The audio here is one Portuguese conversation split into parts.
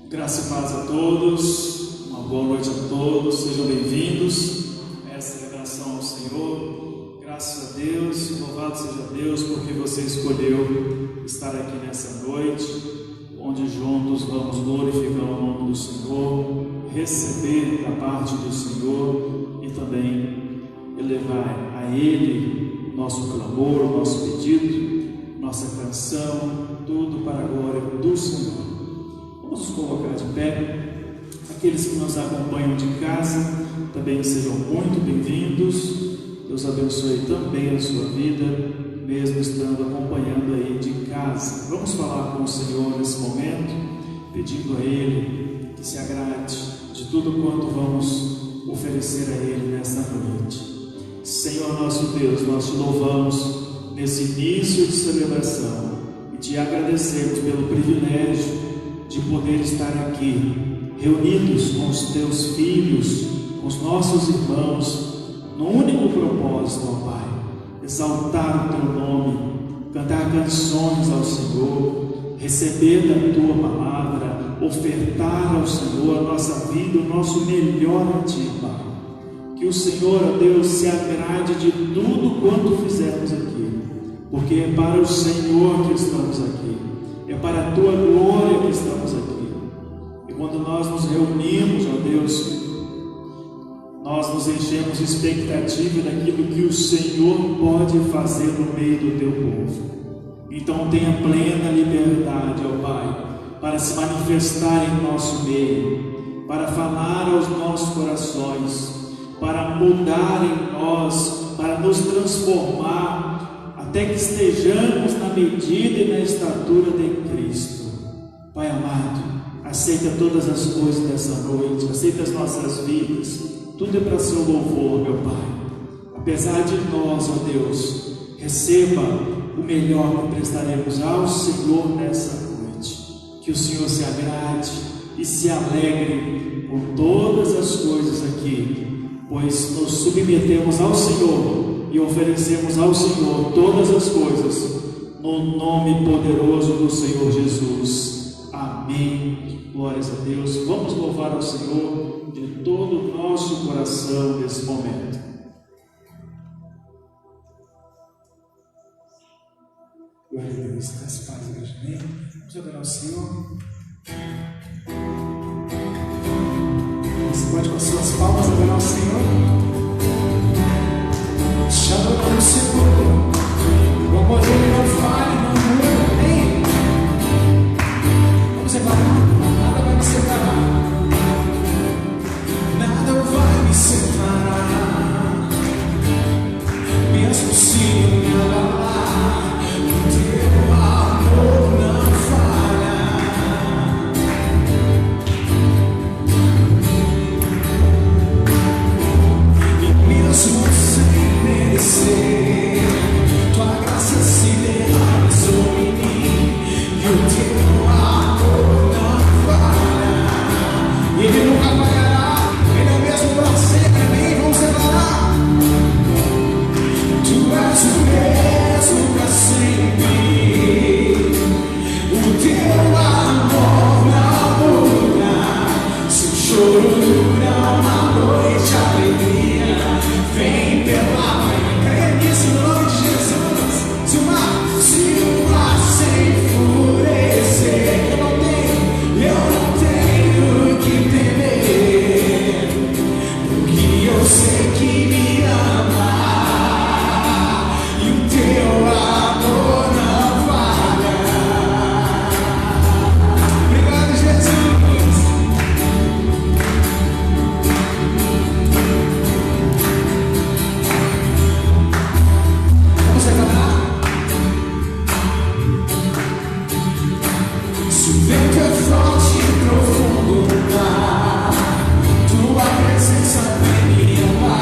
Graça e paz a todos, uma boa noite a todos, sejam bem-vindos a essa celebração ao Senhor. Graças a Deus, louvado seja Deus, porque você escolheu estar aqui nessa noite, onde juntos vamos glorificar o nome do Senhor, receber da parte do Senhor e também elevar a Ele nosso clamor, nosso pedido, nossa canção, tudo para a glória do Senhor. Vamos nos colocar de pé. Aqueles que nos acompanham de casa também sejam muito bem-vindos. Deus abençoe também a sua vida, mesmo estando acompanhando aí de casa. Vamos falar com o Senhor nesse momento, pedindo a Ele que se agrade de tudo quanto vamos oferecer a Ele nesta noite. Senhor nosso Deus, nós te louvamos nesse início de celebração e te agradecemos pelo privilégio de poder estar aqui, reunidos com os teus filhos, com os nossos irmãos, no único propósito, ó Pai, exaltar o teu nome, cantar canções ao Senhor, receber da tua palavra, ofertar ao Senhor a nossa vida, o nosso melhor a ti, Pai. Que o Senhor, ó Deus, se agrade de tudo quanto fizermos aqui, porque é para o Senhor que estamos aqui. É para a Tua glória que estamos aqui. E quando nós nos reunimos, ó Deus, nós nos enchemos de expectativa daquilo que o Senhor pode fazer no meio do Teu povo. Então tenha plena liberdade, ó Pai, para se manifestar em nosso meio, para falar aos nossos corações, para mudar em nós, para nos transformar, até que estejamos na medida e na estatura de Cristo. Pai amado, aceita todas as coisas dessa noite, aceita as nossas vidas, tudo é para seu louvor, meu Pai. Apesar de nós, ó Deus, receba o melhor que prestaremos ao Senhor nessa noite. Que o Senhor se agrade e se alegre com todas as coisas aqui, pois nos submetemos ao Senhor e oferecemos ao Senhor todas as coisas, no nome poderoso do Senhor Jesus. Amém. Glórias a Deus. Vamos louvar ao Senhor de todo o nosso coração nesse momento. Glória a Deus. Graças a Deus, igreja. Amém. Vamos adorar ao Senhor. Você pode com as suas palmas adorar ao Senhor. Já adoramos o Senhor, o amor dele não falha, não muda, amém? Vamos separar, nada vai me separar, nada vai me separar, mesmo se eu me abalar, o teu amor não falha. E mesmo sem merecer, tua graça se derrama sobre mim, e o teu amor não falha. Ele nunca falhará, ele é o mesmo para sempre, nem vão separar. Tu és o mesmo para sempre, o teu amor não muda. Se o choro dura uma noite, a alegria vem pela manhã. Creia nisso no nome de Jesus. Se o mar se enfurecer, eu não tenho que temer, porque eu sei que me ama e o teu amor não falha. Obrigado, Jesus. Se o vento é forte e profundo no mar, tua presença vem me amar.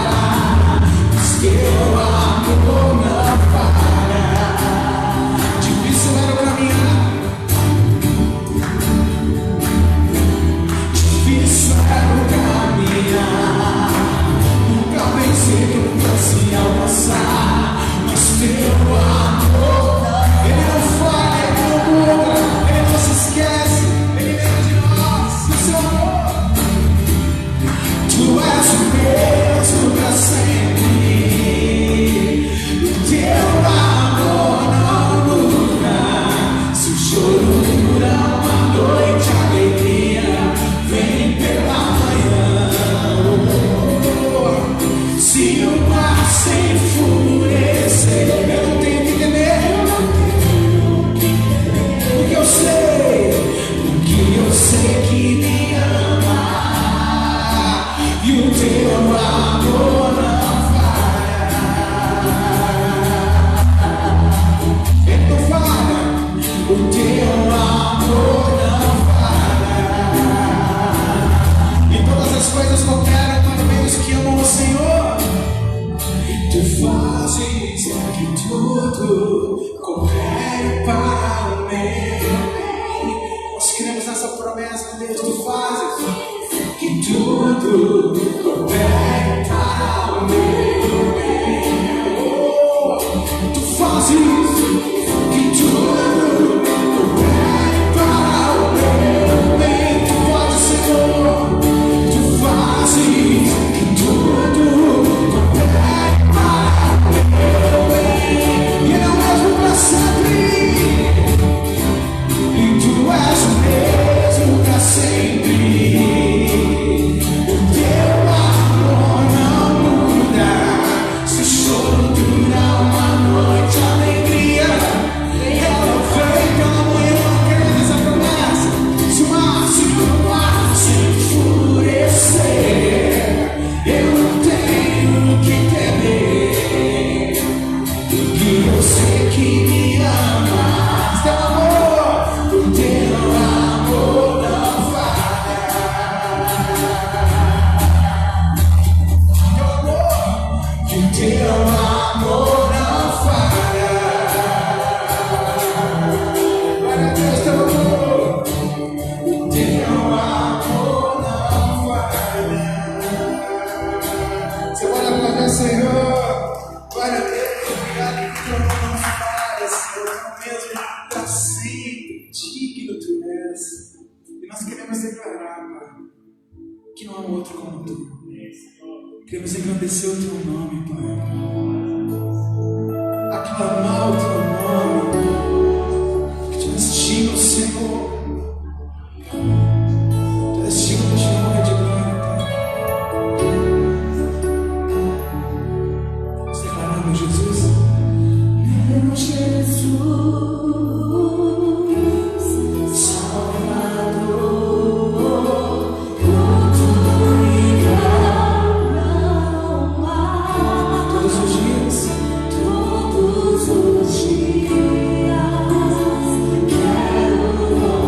Senhor. Glória a Deus. Obrigado por teu nome, Pai, Senhor. Tão mesmo para sempre. Digno tu és. E nós queremos declarar, Pai, que não há outro como tu. Queremos engrandecer o teu nome, Pai. Aclamar o teu nome. Que tu és digno, Senhor. Tu és digno de honra e de glória, Pai. Vamos declarar, meu Jesus. Meu Jesus. Todos os dias quero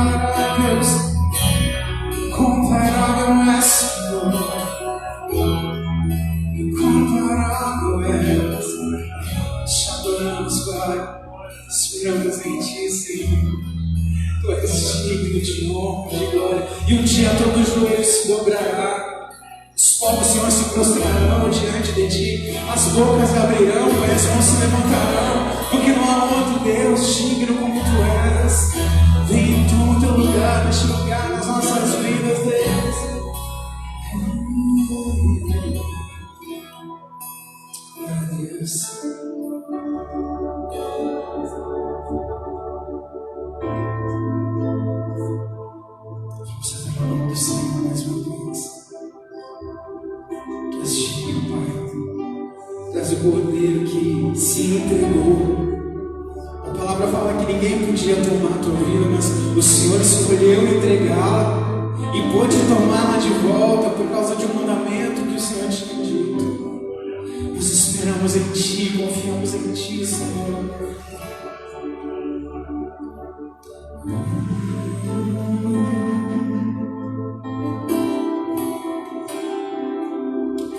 incomparáveis, incomparável é Senhor, incomparável é Senhor. Te adoramos, Pai, esperamos em Ti, Senhor. Tu és digno de honra, de glória, e um dia todo joelho se dobrará. Os povos, Senhor, se prostrarão diante de Ti, as bocas abrirão, as mãos se levantarão, porque não há outro Deus digno como Tu és. Vem Tu no Teu lugar, neste lugar, nas nossas vidas, Deus. Glória a Deus. Vamos adorar o nome do Senhor mais uma vez. Tu és digno, Pai. Tu és o Cordeiro que se entregou. A palavra fala que ninguém podia tomar a tua vida, mas o Senhor escolheu entregá-la e pôde tomá-la de volta por causa de um mandamento que o Senhor tinha dito. Nós esperamos em Ti, confiamos em Ti, Senhor.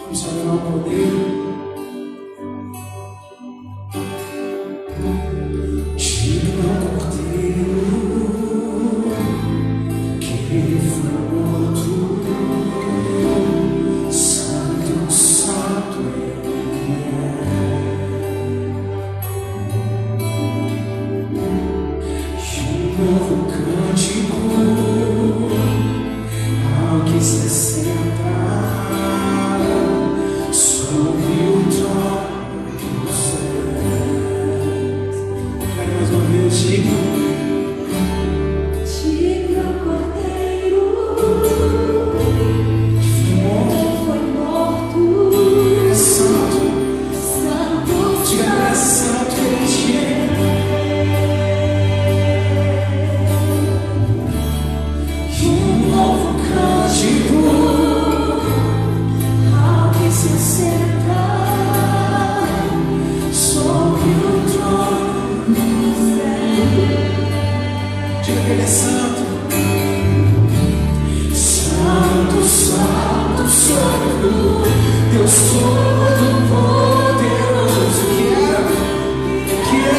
Vamos adorar o poder. Digno Cordeiro que foi morto, Santo, Santo e um novo cântico ao que se senta sobre o trono dos céus. Vai mais uma vez, digno Cordeiro que foi morto, que foi morto, é santo, Santo, diga que é santo, ele é digno. E um novo cântico ao que se senta sobre o trono dos céus. diga que ele é santo. Santo, Santo, Santo, Deus Todo-Poderoso, que há de vir.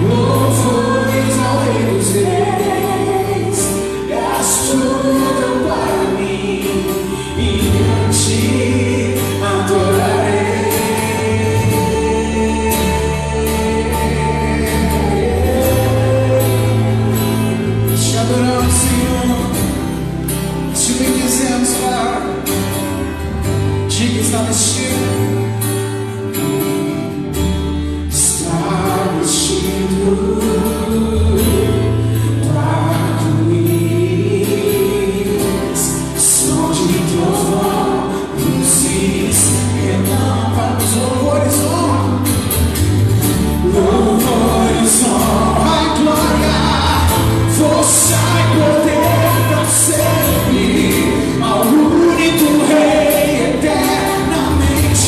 Louvores ao Rei dos Reis, és tudo para mim, e eu te adorarei. Te adoramos, Senhor, te bendizemos, Pai. Diga, está vestido, arco-íris, som de trovão, luzes, relâmpagos, louvores, honra, ai glória, força e poder tão sempre ao único Rei eternamente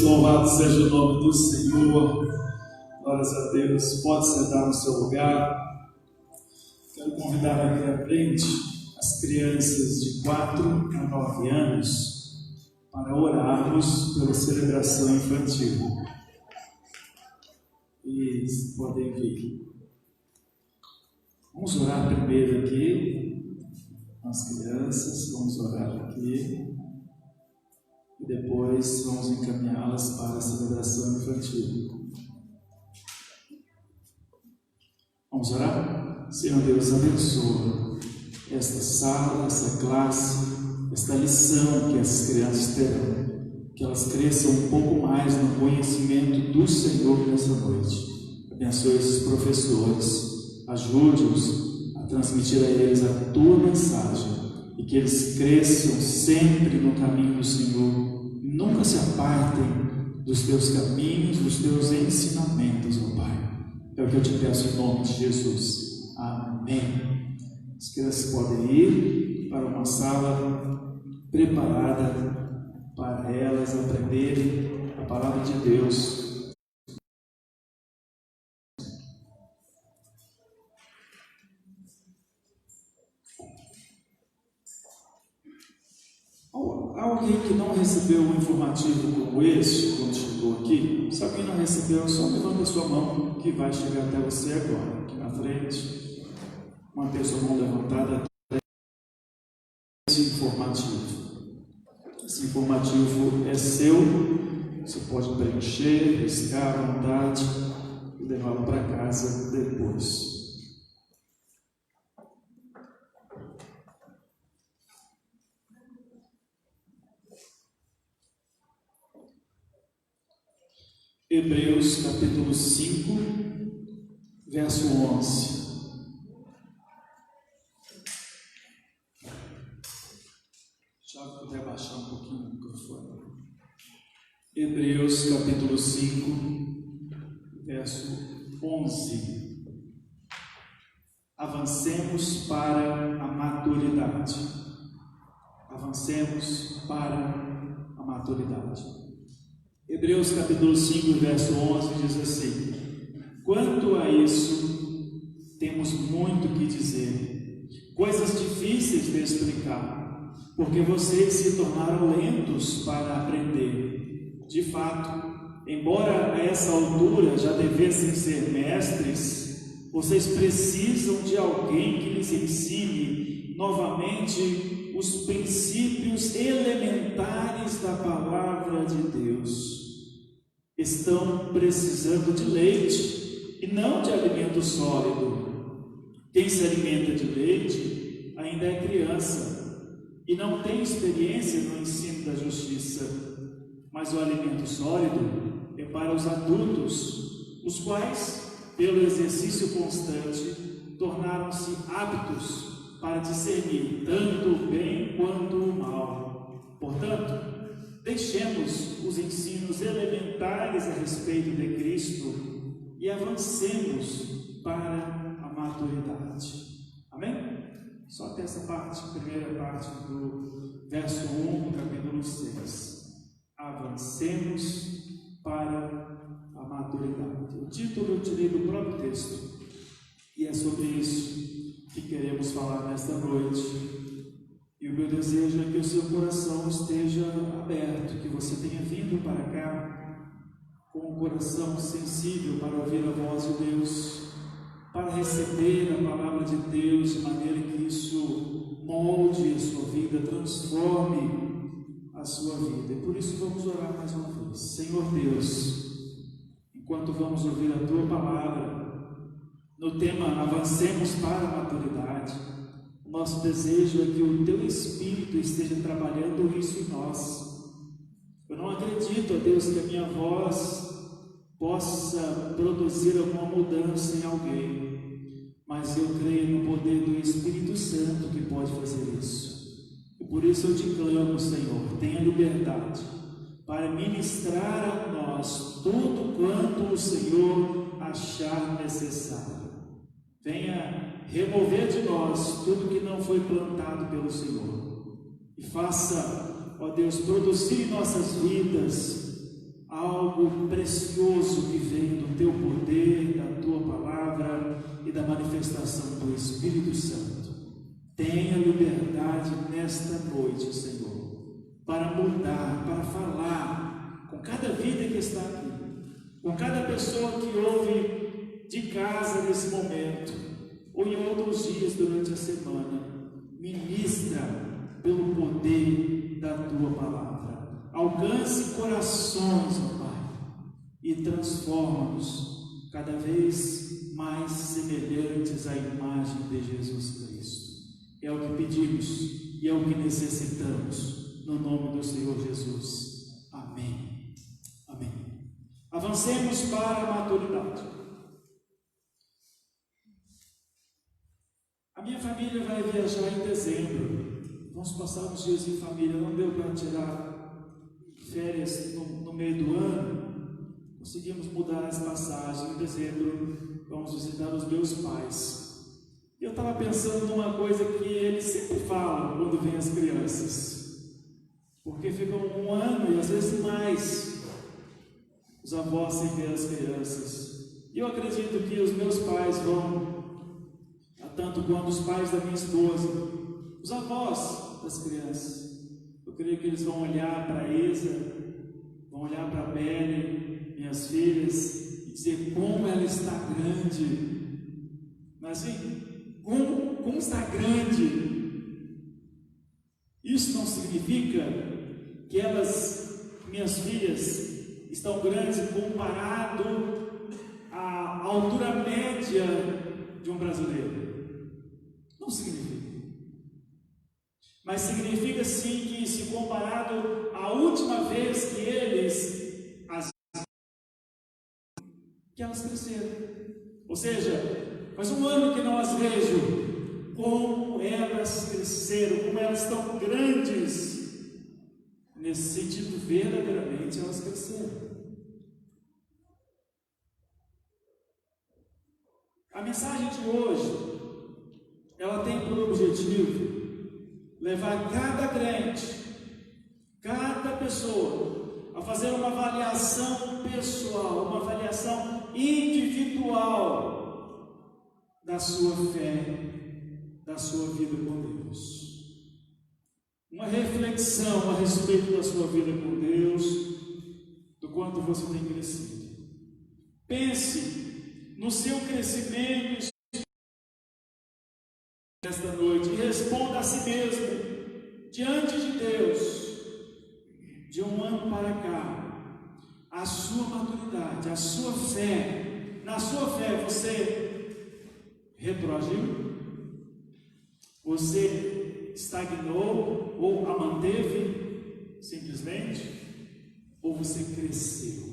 Jesus, louvado seja o nome do Senhor. Glórias a Deus. Pode sentar no seu lugar. Quero convidar aqui à frente as crianças de 4 a 9 anos para orarmos pela celebração infantil. E podem vir. Vamos orar primeiro aqui, as crianças, vamos orar aqui. E depois vamos encaminhá-las para a celebração infantil. Vamos orar? Senhor Deus, abençoa esta sala, essa classe, esta lição que as crianças terão, que elas cresçam um pouco mais no conhecimento do Senhor nessa noite. Abençoe esses professores, ajude-os a transmitir a eles a tua mensagem e que eles cresçam sempre no caminho do Senhor. Nunca se apartem dos teus caminhos, dos teus ensinamentos, ó Pai. É o que eu te peço em nome de Jesus. Amém. As crianças podem ir para uma sala preparada para elas aprenderem a palavra de Deus. Alguém que não recebeu um informativo como esse, quando chegou aqui, se alguém não recebeu, só levanta a sua mão que vai chegar até você agora, aqui na frente. Mantenha sua mão levantada. Esse informativo. Esse informativo é seu, você pode preencher, riscar à vontade e levá-lo para casa depois. Hebreus capítulo 5, verso 11. Já puder baixar um pouquinho o microfone. Hebreus capítulo 5, verso 11. Avancemos para a maturidade. Avancemos para a maturidade. Hebreus capítulo 5, verso 11 diz assim: quanto a isso, temos muito que dizer, coisas difíceis de explicar, porque vocês se tornaram lentos para aprender. De fato, embora a essa altura já devessem ser mestres, vocês precisam de alguém que lhes ensine novamente os princípios elementares da palavra de Deus. Estão precisando de leite e não de alimento sólido. Quem se alimenta de leite ainda é criança e não tem experiência no ensino da justiça, mas o alimento sólido é para os adultos, os quais, pelo exercício constante, tornaram-se aptos para discernir tanto o bem quanto o mal. Portanto, deixemos os ensinos elementares a respeito de Cristo e avancemos para a maturidade. Amém? Só até essa parte, primeira parte do verso 1 do capítulo 6. Avancemos para a maturidade. O título eu tirei do próprio texto e é sobre isso que queremos falar nesta noite. E o meu desejo é que o seu coração esteja aberto, que você tenha vindo para cá com um coração sensível para ouvir a voz de Deus, para receber a palavra de Deus de maneira que isso molde a sua vida, transforme a sua vida. E por isso vamos orar mais uma vez. Senhor Deus, enquanto vamos ouvir a Tua palavra, no tema avancemos para a maturidade, nosso desejo é que o Teu Espírito esteja trabalhando isso em nós. Eu não acredito, ó Deus, que a minha voz possa produzir alguma mudança em alguém, mas eu creio no poder do Espírito Santo que pode fazer isso. E por isso eu te clamo, Senhor, tenha liberdade para ministrar a nós tudo quanto o Senhor achar necessário. Venha remover de nós tudo que não foi plantado pelo Senhor e faça, ó Deus, produzir em nossas vidas algo precioso que vem do teu poder, da tua palavra e da manifestação do Espírito Santo. Tenha liberdade nesta noite, Senhor, para mudar, para falar com cada vida que está aqui, com cada pessoa que ouve de casa nesse momento, ou em outros dias durante a semana. Ministra pelo poder da tua palavra. Alcance corações, ó Pai, e transforma-nos cada vez mais semelhantes à imagem de Jesus Cristo. É o que pedimos e é o que necessitamos, no nome do Senhor Jesus. Amém. Amém. Avancemos para a maturidade. A minha família vai viajar em dezembro. Vamos passar uns dias em família. Não deu para tirar férias no meio do ano. Conseguimos mudar as passagens. Em dezembro vamos visitar os meus pais. Eu estava pensando numa coisa que eles sempre falam quando vêm as crianças, porque ficam um ano e às vezes mais os avós sem ver as crianças. E eu acredito que os meus pais vão, tanto quanto os pais da minha esposa, os avós das crianças. Eu creio que eles vão olhar para a Isa, vão olhar para a Belle, minhas filhas, e dizer como ela está grande. Mas assim, como está grande? Isso não significa que elas, minhas filhas, estão grandes comparado à altura média de um brasileiro. Não significa. Mas significa sim que, se comparado à última vez que elas cresceram. Ou seja, faz um ano que não as vejo. Como elas cresceram, como elas estão grandes. Nesse sentido, verdadeiramente elas cresceram. A mensagem de hoje, ela tem por objetivo levar cada crente, cada pessoa, a fazer uma avaliação pessoal, uma avaliação individual da sua fé, da sua vida com Deus. Uma reflexão a respeito da sua vida com Deus, do quanto você tem crescido. Pense no seu crescimento esta noite e responda a si mesmo, diante de Deus, de um ano para cá, a sua maturidade, a sua fé. Na sua fé você retroagiu? Você estagnou ou a manteve simplesmente? Ou você cresceu?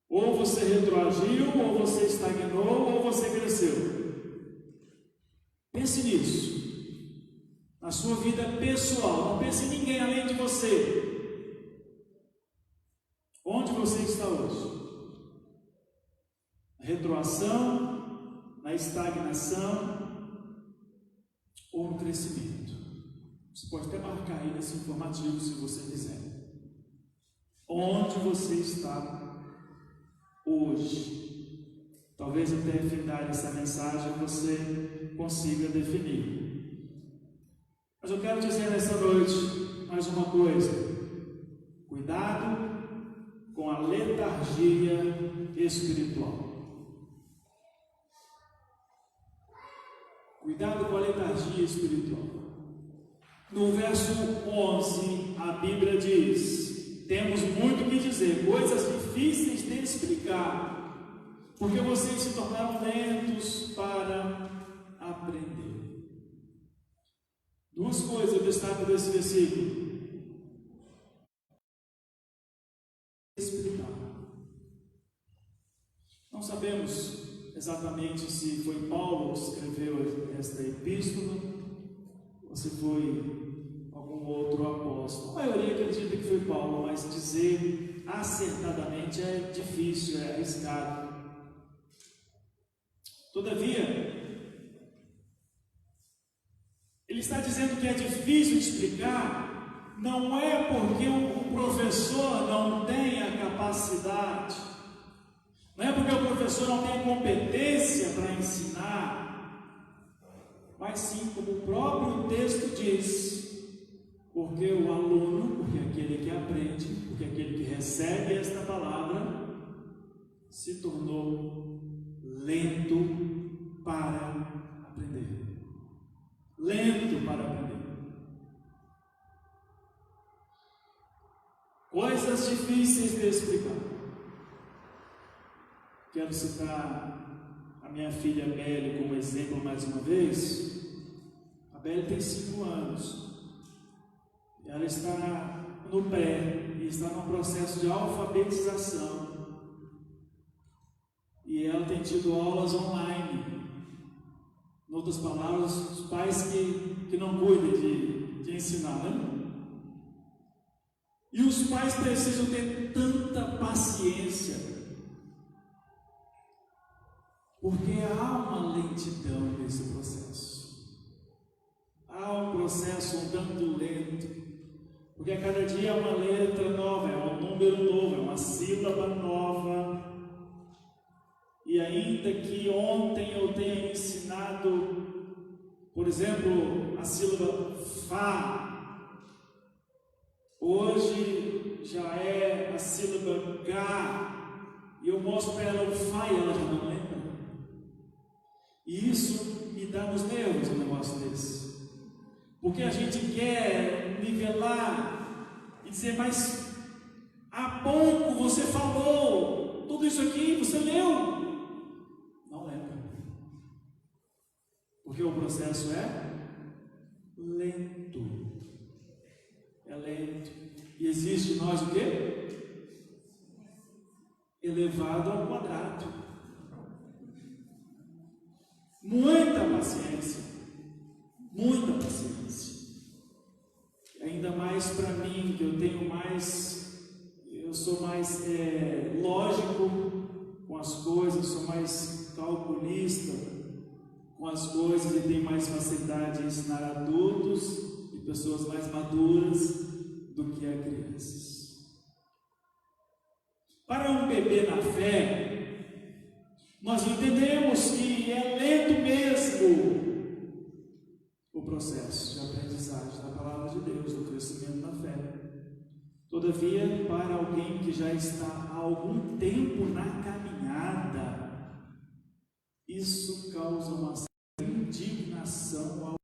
Ou você retroagiu, ou você estagnou, ou você cresceu. Pense nisso. Na sua vida pessoal. Não pense em ninguém além de você. Onde você está hoje? Na retroação, na estagnação ou no crescimento? Você pode até marcar aí nesse informativo se você quiser. Onde você está hoje? Talvez até o final dessa mensagem você consiga definir. Mas eu quero dizer nessa noite mais uma coisa: cuidado com a letargia espiritual. Cuidado com a letargia espiritual. No verso 11, a Bíblia diz: temos muito o que dizer, coisas difíceis de explicar, porque vocês se tornaram lentos para aprender. Duas coisas eu destaco desse versículo. Explicar. Não sabemos exatamente se foi Paulo que escreveu esta epístola ou se foi algum outro apóstolo. A maioria acredita que foi Paulo, mas dizer acertadamente é difícil, é arriscado. Todavia, ele está dizendo que é difícil de explicar, não é porque o professor não tem a capacidade, não é porque o professor não tem competência para ensinar, mas sim, como o próprio texto diz, porque o aluno, porque aquele que aprende, porque aquele que recebe esta palavra, se tornou lento para aprender. Lento para aprender. Coisas difíceis de explicar. Quero citar a minha filha Belle como exemplo mais uma vez. A Belle tem 5 anos. Ela está no pré e está no processo de alfabetização. E ela tem tido aulas online. Em outras palavras, os pais que não cuidam de ensinar, né? E os pais precisam ter tanta paciência, porque há uma lentidão nesse processo. Há um processo um tanto lento, porque a cada dia é uma letra nova, é um número novo, é uma sílaba nova. E ainda que ontem eu tenha ensinado, por exemplo, a sílaba Fá, hoje já é a sílaba Gá, e eu mostro para ela o Fá e ela já não lembra. E isso me dá nos nervos um negócio desse, porque a gente quer nivelar e dizer, mas há pouco você falou tudo isso aqui, você leu. Não lembra, porque o processo é lento. É lento. E existe em nós o quê? Elevado ao quadrado. Muita paciência. Muita paciência. Ainda mais para mim, que eu sou mais lógico com as coisas, sou mais calculista com as coisas e tenho mais facilidade em ensinar adultos e pessoas mais maduras do que a crianças. Para um bebê na fé, nós entendemos que é lento mesmo o processo de aprendizagem da palavra de Deus, do crescimento na fé. Todavia, para alguém que já está há algum tempo na caminhada, isso causa uma indignação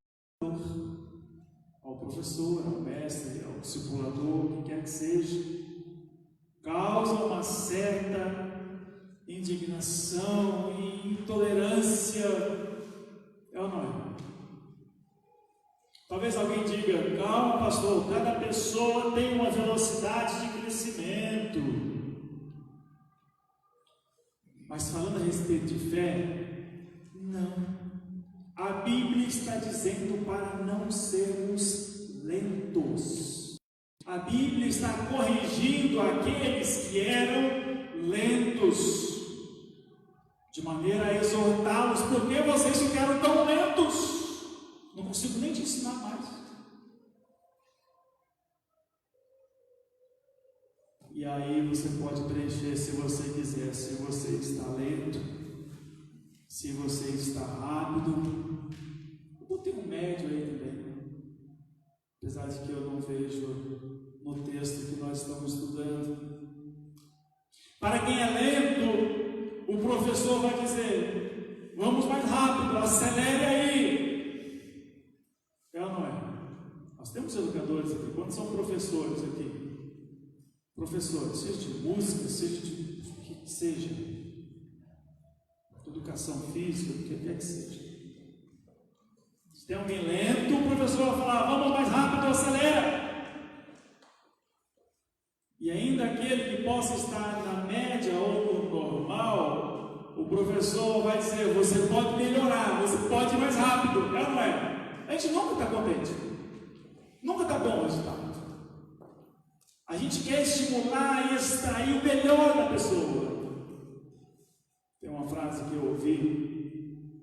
ao professor, ao mestre, ao discipulador, o que quer que seja. Causa uma certa indignação e intolerância. É ou não é? Talvez alguém diga, calma pastor, cada pessoa tem uma velocidade de crescimento. Mas falando a respeito de fé, não. A Bíblia está dizendo para não sermos lentos. A Bíblia está corrigindo aqueles que eram lentos, de maneira a exortá-los. Por que vocês ficaram tão lentos? Não consigo nem te ensinar mais. E aí você pode preencher se você quiser, se você está lento, se você está rápido. Eu botei um médio aí também, apesar de que eu não vejo no texto que nós estamos estudando. Para quem é lento, o professor vai dizer, vamos mais rápido, acelere aí. É ou não é? Nós temos educadores aqui, quantos são professores aqui? Professores, seja de música, seja de o que seja, educação física, o que quer que seja. Se tem alguém lento, o professor vai falar, vamos mais rápido, acelera. E ainda aquele que possa estar na média ou no normal, o professor vai dizer, você pode melhorar, você pode ir mais rápido, é ou não é? A gente nunca está contente, nunca está bom o resultado. A gente quer estimular e extrair o melhor da pessoa. Tem uma frase que eu ouvi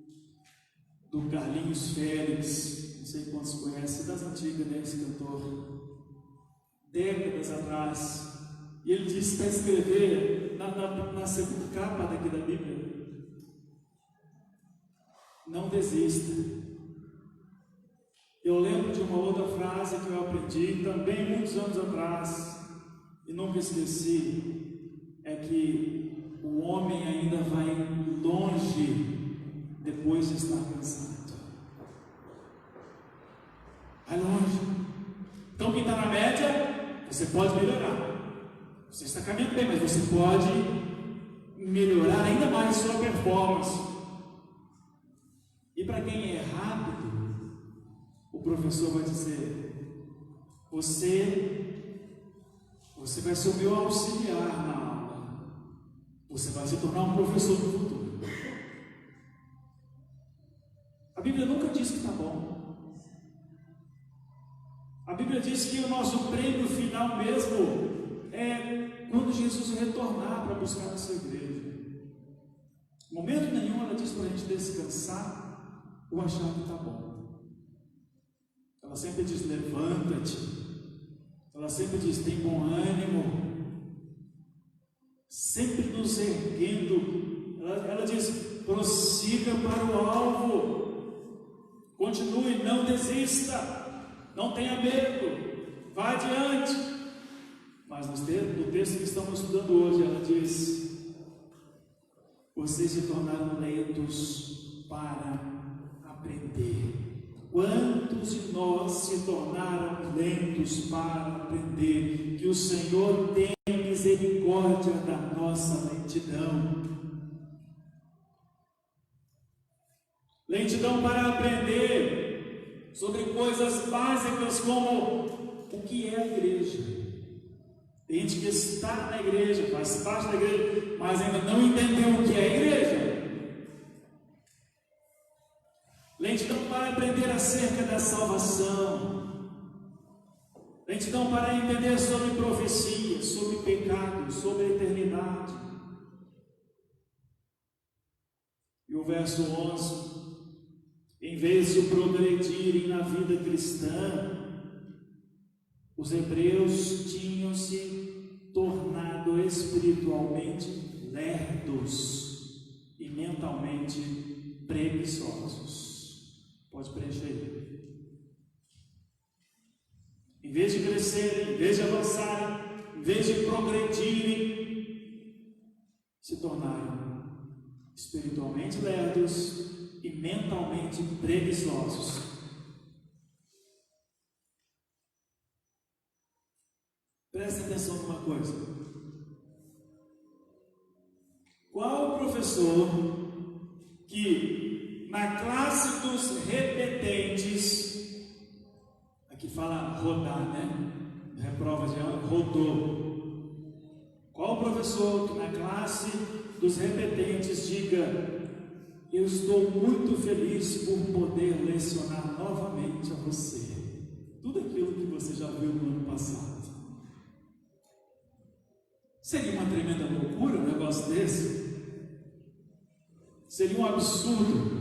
do Carlinhos Félix, não sei quantos conhecem, das antigas, né, esse cantor. décadas atrás, e ele disse para escrever na segunda capa daqui da Bíblia: não desista. Eu lembro de uma outra frase que eu aprendi também muitos anos atrás e nunca esqueci, é que o homem ainda vai longe depois de estar cansado. Vai longe. Então quem está na média, você pode melhorar. Você está caminhando bem, mas você pode melhorar ainda mais sua performance. E para quem é rápido, o professor vai dizer: você vai ser o meu auxiliar na aula. Você vai se tornar um professor no futuro. A Bíblia nunca diz que está bom. A Bíblia diz que o nosso prêmio final mesmo é quando Jesus retornar para buscar a sua igreja. Em momento nenhum ela diz para a gente descansar ou achar que está bom. Ela sempre diz: levanta-te. Ela sempre diz: tem bom ânimo. Sempre nos erguendo. Ela diz: prossiga para o alvo. Continue, não desista. Não tenha medo. Vá adiante. Mas no texto que estamos estudando hoje, ela diz: vocês se tornaram lentos para aprender. Quantos de nós se tornaram lentos para aprender? Que o Senhor tenha misericórdia da nossa lentidão. Lentidão para aprender sobre coisas básicas como o que é a igreja. Tem gente que está na igreja, faz parte da igreja, mas ainda não entendeu o que é a igreja. Lentidão para aprender acerca da salvação. Lentidão para entender sobre profecia, sobre pecado, sobre eternidade. E o verso 11: em vez de progredirem na vida cristã, os hebreus tinham se tornado espiritualmente lerdos e mentalmente preguiçosos. Pode preencher aí. Em vez de crescerem, em vez de avançarem, em vez de progredirem, se tornaram espiritualmente lerdos e mentalmente preguiçosos. Preste atenção numa coisa. Qual o professor que na classe dos repetentes, aqui fala rodar, né? Reprova de ano, rodou. Qual o professor que na classe dos repetentes diga: eu estou muito feliz por poder lecionar novamente a você tudo aquilo que você já viu no ano passado? Seria uma tremenda loucura um negócio desse? Seria um absurdo.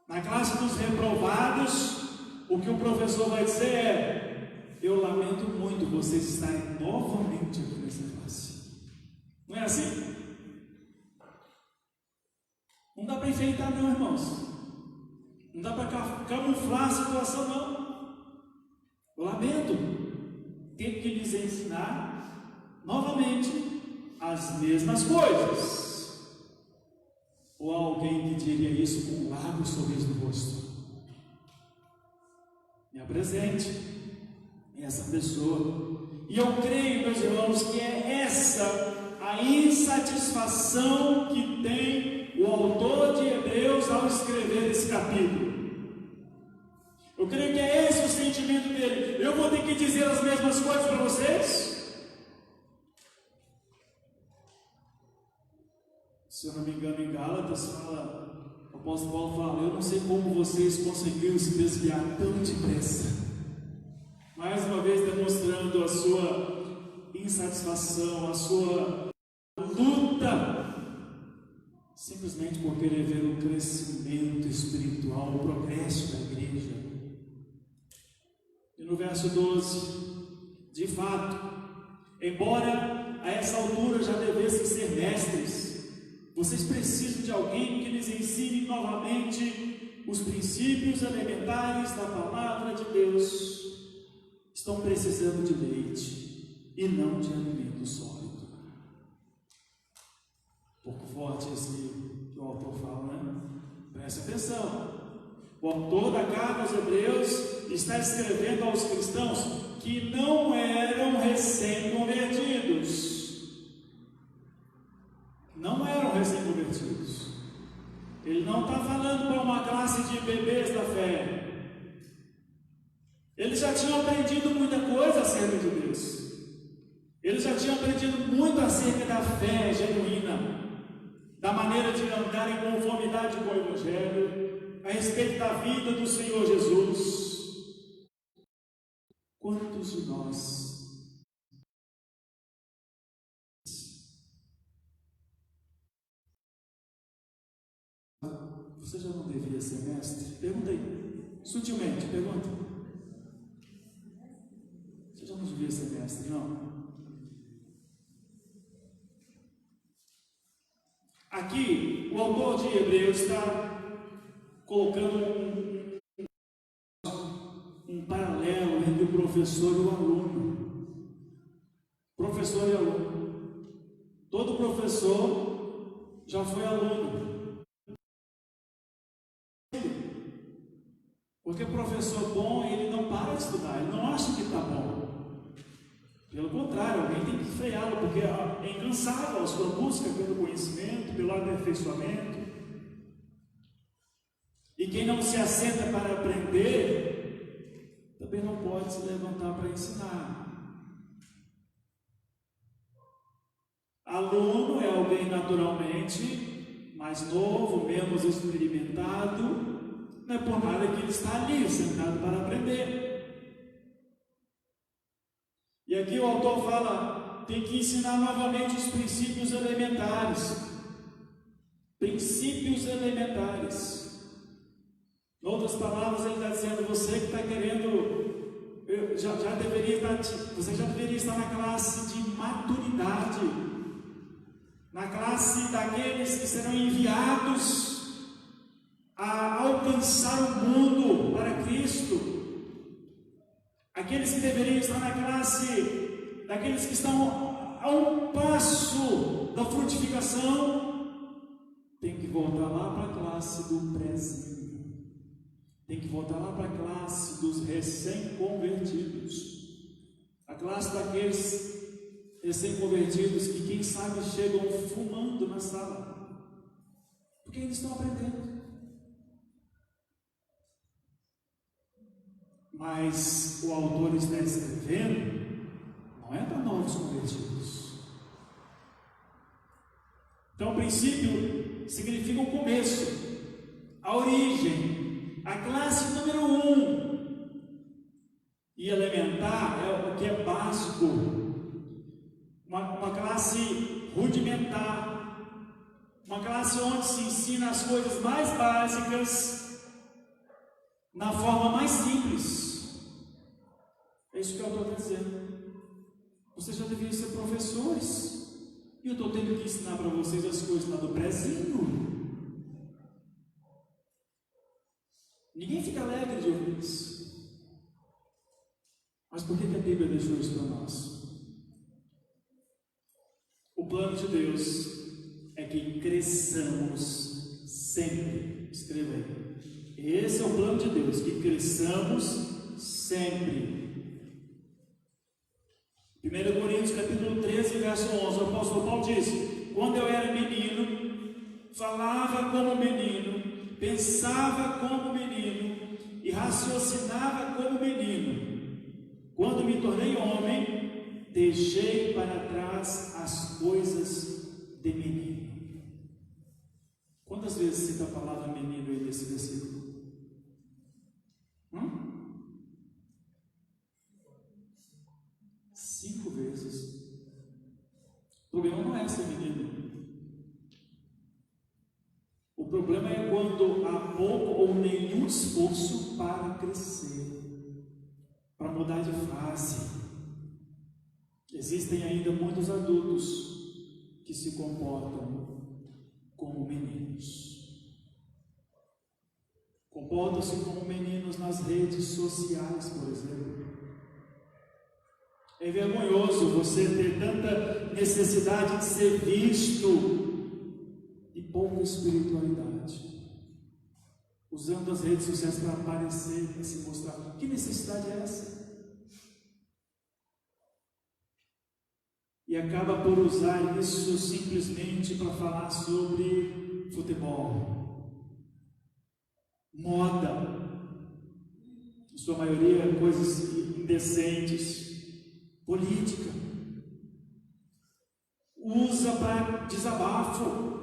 Na classe dos reprovados, o que o professor vai dizer é: eu lamento muito vocês estarem novamente aqui nessa classe. Não é assim? Não dá para enfeitar não, irmãos. Não dá para camuflar a situação não. Eu lamento ter que lhes ensinar novamente as mesmas coisas. Ou alguém que diria isso com um largo sorriso no rosto? Me apresente essa pessoa. E eu creio, meus irmãos, que é essa a insatisfação que tem o autor de Hebreus ao escrever esse capítulo. Eu creio que é esse o sentimento dele. Eu vou ter que dizer as mesmas coisas para vocês? Se eu não me engano, em Gálatas fala, o apóstolo Paulo fala: eu não sei como vocês conseguiram se desviar tão depressa. Mais uma vez demonstrando a sua insatisfação, a sua luta, simplesmente por querer ver o crescimento espiritual, o progresso da igreja. E no no verso 12: de fato, embora a essa altura já devessem ser mestres, vocês precisam de alguém que lhes ensine novamente os princípios elementares da palavra de Deus. Estão precisando de leite e não de alimento sólido. Um pouco forte esse que o autor fala, né? Preste atenção. O autor da carta aos Hebreus está escrevendo aos cristãos que não eram recém-convertidos. Não eram recém-convertidos. Ele não está falando para uma classe de bebês da fé. Eles já tinham aprendido muita coisa acerca de Deus. Eles já tinham aprendido muito acerca da fé genuína, da maneira de andar em conformidade com o Evangelho, a respeito da vida do Senhor Jesus. Quantos de nós você já não devia ser mestre? Pergunta aí, sutilmente, pergunta. Você já não devia ser mestre, não? Aqui, o autor de Hebreus está colocando um paralelo entre o professor e o aluno. Professor e aluno. Todo professor já foi aluno. Porque professor bom, ele não para de estudar, ele não acha que está bom. Pelo contrário, alguém tem que freá-lo, porque é incansável a sua busca pelo conhecimento, pelo aperfeiçoamento. E quem não se assenta para aprender, também não pode se levantar para ensinar. Aluno é alguém naturalmente mais novo, menos experimentado. Não é por nada que ele está ali, sentado para aprender. E aqui o autor fala, tem que ensinar novamente os princípios elementares. Princípios elementares. Em outras palavras, ele está dizendo, você que está querendo, você já deveria estar na classe de maturidade, na classe daqueles que serão enviados a alcançar o mundo para Cristo. Aqueles que deveriam estar na classe daqueles que estão a um passo da frutificação, tem que voltar lá para a classe do prézinho, tem que voltar lá para a classe dos recém-convertidos, a classe daqueles recém-convertidos que quem sabe chegam fumando na sala, porque eles estão aprendendo. Mas o autor está escrevendo, não é para novos convertidos. Então, o princípio significa o começo, a origem, a classe número 1. E elementar é o que é básico, uma classe rudimentar, uma classe onde se ensina as coisas mais básicas na forma mais simples. É isso que o autor está dizendo. Vocês já deveriam ser professores, e eu estou tendo que ensinar para vocês as coisas lá do prézinho. Ninguém fica alegre de ouvir isso. Mas por que a Bíblia deixou isso para nós? O plano de Deus é que cresçamos sempre. Escreva aí. Esse é o plano de Deus, que cresçamos sempre. 1 Coríntios capítulo 13, verso 11, o apóstolo Paulo diz: quando eu era menino, falava como menino, pensava como menino e raciocinava como menino. Quando me tornei homem, deixei para trás as coisas de menino. Quantas vezes cita a palavra menino aí nesse versículo? 5 vezes. O problema não é ser menino. O problema é quando há pouco ou nenhum esforço para crescer. para mudar de fase. Existem ainda muitos adultos que se comportam como meninos. Comportam-se como meninos nas redes sociais, por exemplo. É vergonhoso você ter tanta necessidade de ser visto e pouca espiritualidade, usando as redes sociais para aparecer, para se mostrar. Que necessidade é essa? E acaba por usar isso simplesmente para falar sobre futebol, moda, em sua maioria coisas indecentes, política. Usa para desabafo,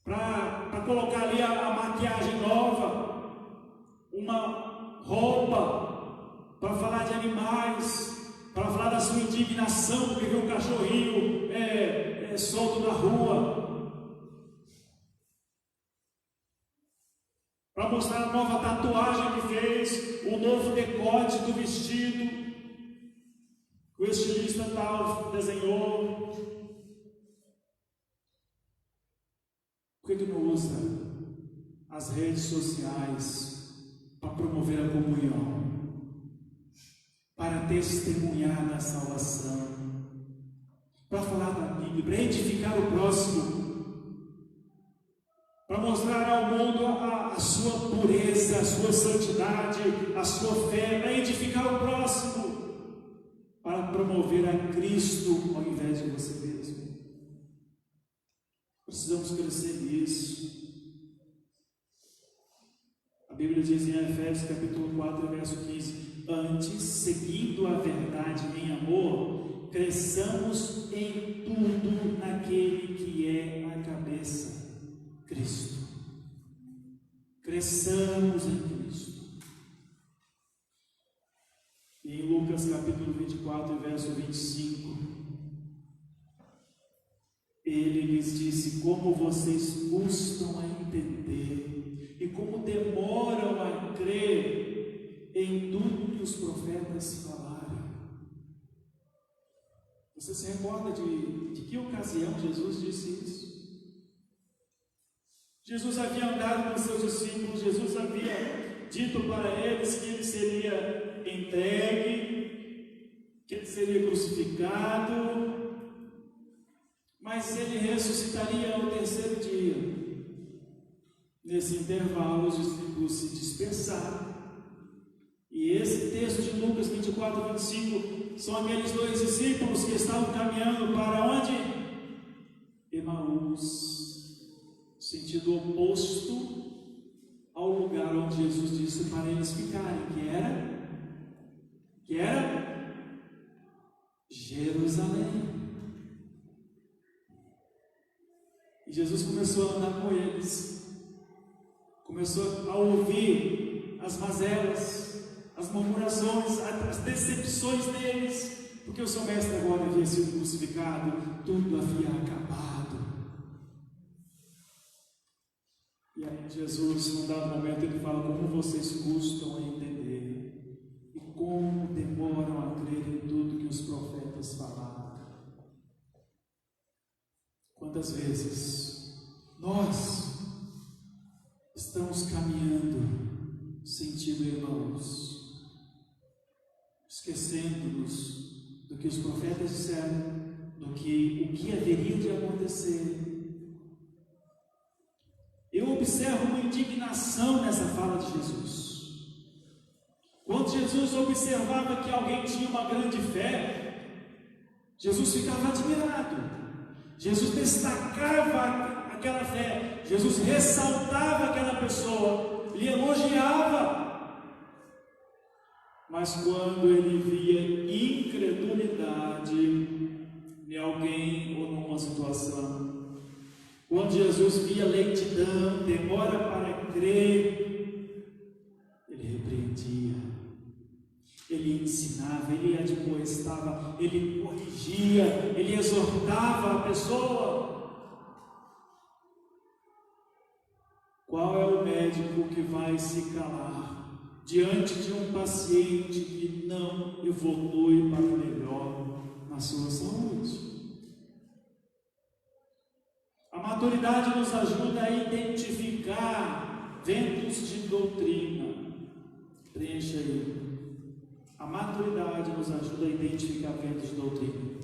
para colocar ali a maquiagem nova, uma roupa, para falar de animais, para falar da sua indignação porque viu um cachorrinho solto na rua, para mostrar a nova tatuagem que fez, o novo decote do vestido que o estilista tal desenhou. Por que não usa as redes sociais para promover a comunhão, para testemunhar da salvação, para falar da Bíblia, para edificar o próximo, para mostrar ao mundo a sua pureza, a sua santidade, a sua fé, para edificar o próximo, para promover a Cristo ao invés de você mesmo? Precisamos crescer nisso. A Bíblia diz em Efésios capítulo 4, verso 15: antes, seguindo a verdade em amor, cresçamos em tudo naquele que é a cabeça, Cristo. Cresçamos em Cristo. E em Lucas capítulo 24, verso 25, ele lhes disse: como vocês custam a entender e como demoram a crer em tudo que os profetas falaram. Você se recorda de que ocasião Jesus disse isso? Jesus havia andado com seus discípulos, Jesus havia dito para eles que ele seria entregue, que ele seria crucificado, mas ele ressuscitaria ao terceiro dia. Nesse intervalo, os discípulos se dispersaram. E esse texto de Lucas 24, 25 são aqueles dois discípulos que estavam caminhando para onde? Emaús, sentido oposto ao lugar onde Jesus disse para eles ficarem, que era Jerusalém. E Jesus começou a andar com eles, começou a ouvir as mazelas, as murmurações, as decepções deles, porque o seu mestre agora havia sido crucificado, tudo havia acabado. E aí Jesus, num dado momento, ele fala: como vocês custam a entender e como demoram a crer em tudo que os profetas falaram. Quantas vezes nós estamos caminhando sentido Emaús, esquecendo-nos do que os profetas disseram, o que haveria de acontecer. Eu observo uma indignação nessa fala de Jesus. Quando Jesus observava que alguém tinha uma grande fé, Jesus ficava admirado. Jesus destacava aquela fé, Jesus ressaltava aquela pessoa, lhe elogiava. Mas quando ele via incredulidade em alguém ou numa situação, quando Jesus via lentidão, demora para crer, ele repreendia, ele ensinava, ele admoestava, ele corrigia, ele exortava a pessoa. Qual é o médico que vai se calar diante de um paciente que não evolui para melhor na sua saúde? A maturidade nos ajuda a identificar ventos de doutrina. Preencha aí. A maturidade nos ajuda a identificar ventos de doutrina.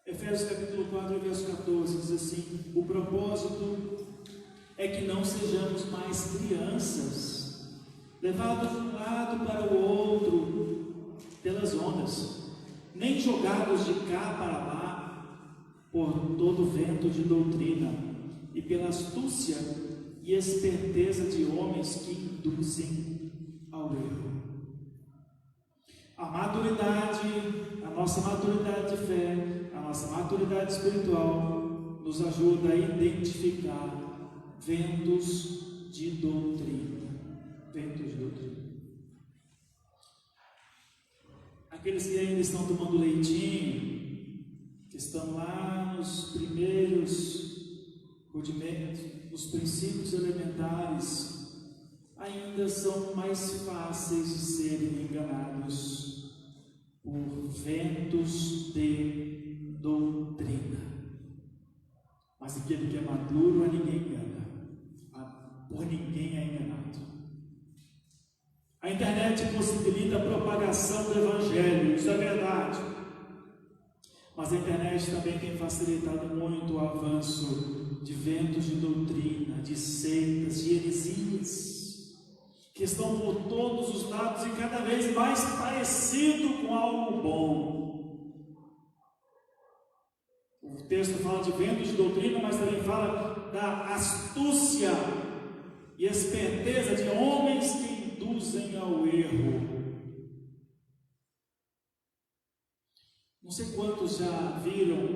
Efésios capítulo 4, verso 14 diz assim: o propósito é que não sejamos mais crianças, levados de um lado para o outro pelas ondas, nem jogados de cá para lá por todo vento de doutrina e pela astúcia e esperteza de homens que induzem ao erro. A maturidade, a nossa maturidade de fé, a nossa maturidade espiritual nos ajuda a identificar ventos de doutrina. Ventos de doutrina. Aqueles que ainda estão tomando leitinho, que estão lá nos primeiros rudimentos, nos princípios elementares, ainda são mais fáceis de serem enganados por ventos de doutrina. Mas aquele que é maduro a ninguém engana, por ninguém é enganado. A internet possibilita a propagação do Evangelho, isso é verdade. Mas a internet também tem facilitado muito o avanço de ventos de doutrina, de seitas, de heresias, que estão por todos os lados e cada vez mais parecido com algo bom. O texto fala de ventos de doutrina, mas também fala da astúcia e esperteza de homens que induzem ao erro. Não sei quantos já viram,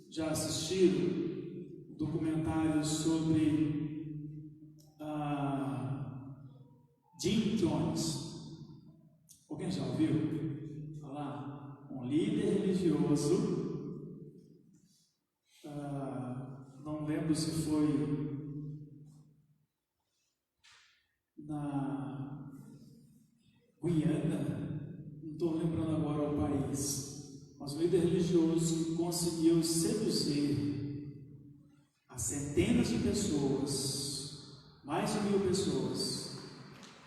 já assistiram documentários sobre Jim Jones. Alguém já ouviu falar? Um líder religioso, não lembro se foi na Guiana, não estou lembrando agora o país, mas um líder religioso que conseguiu seduzir a centenas de pessoas, mais de 1000 pessoas,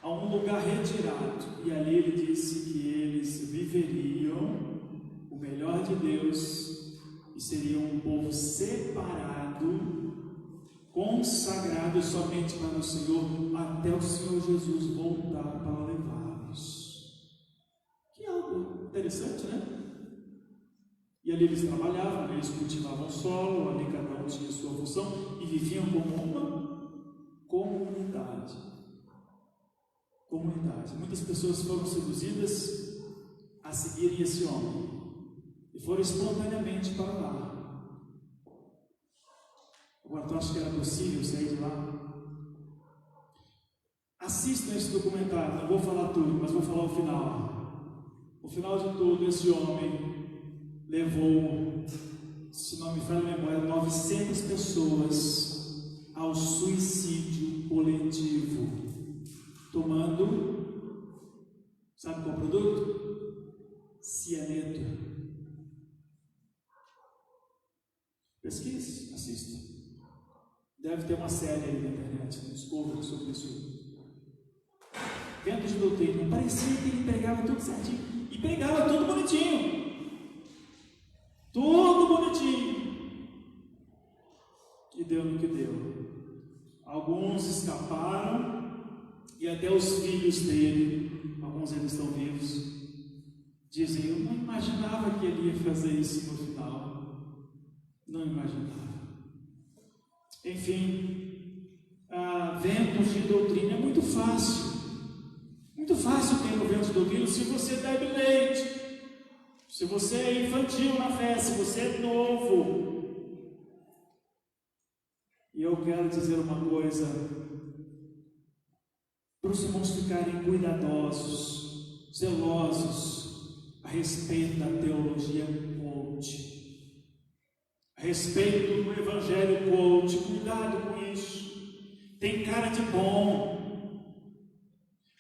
a um lugar retirado, e ali ele disse que eles viveriam o melhor de Deus e seriam um povo separado, consagrado somente para o Senhor, até o Senhor Jesus voltar para levá-los. Que é algo interessante, né? E ali eles trabalhavam, eles cultivavam solo, ali cada um tinha sua função e viviam como uma comunidade. Muitas pessoas foram seduzidas a seguirem esse homem e foram espontaneamente para lá. Agora, tu acha que era possível sair de lá? Assistam esse documentário, não vou falar tudo, mas vou falar o final. O final de tudo, esse homem levou, se não me falha a memória, 900 pessoas ao suicídio coletivo. Tomando, sabe qual produto? Cianeto. Pesquise, assista. Deve ter uma série aí na internet, descubra sobre isso. Vento de doutrina, parecia que ele pregava tudo certinho. E pregava tudo bonitinho. Tudo bonitinho. E deu no que deu. Alguns escaparam. E até os filhos dele, alguns ainda estão vivos, dizem: eu não imaginava que ele ia fazer isso no final. Não imaginava. Enfim, ventos de doutrina é muito fácil. Muito fácil ter um vento de doutrina se você bebe leite, se você é infantil na fé, se você é novo. E eu quero dizer uma coisa: para os irmãos ficarem cuidadosos, zelosos a respeito da teologia coach. respeito do Evangelho coach. Cuidado com isso. Tem cara de bom.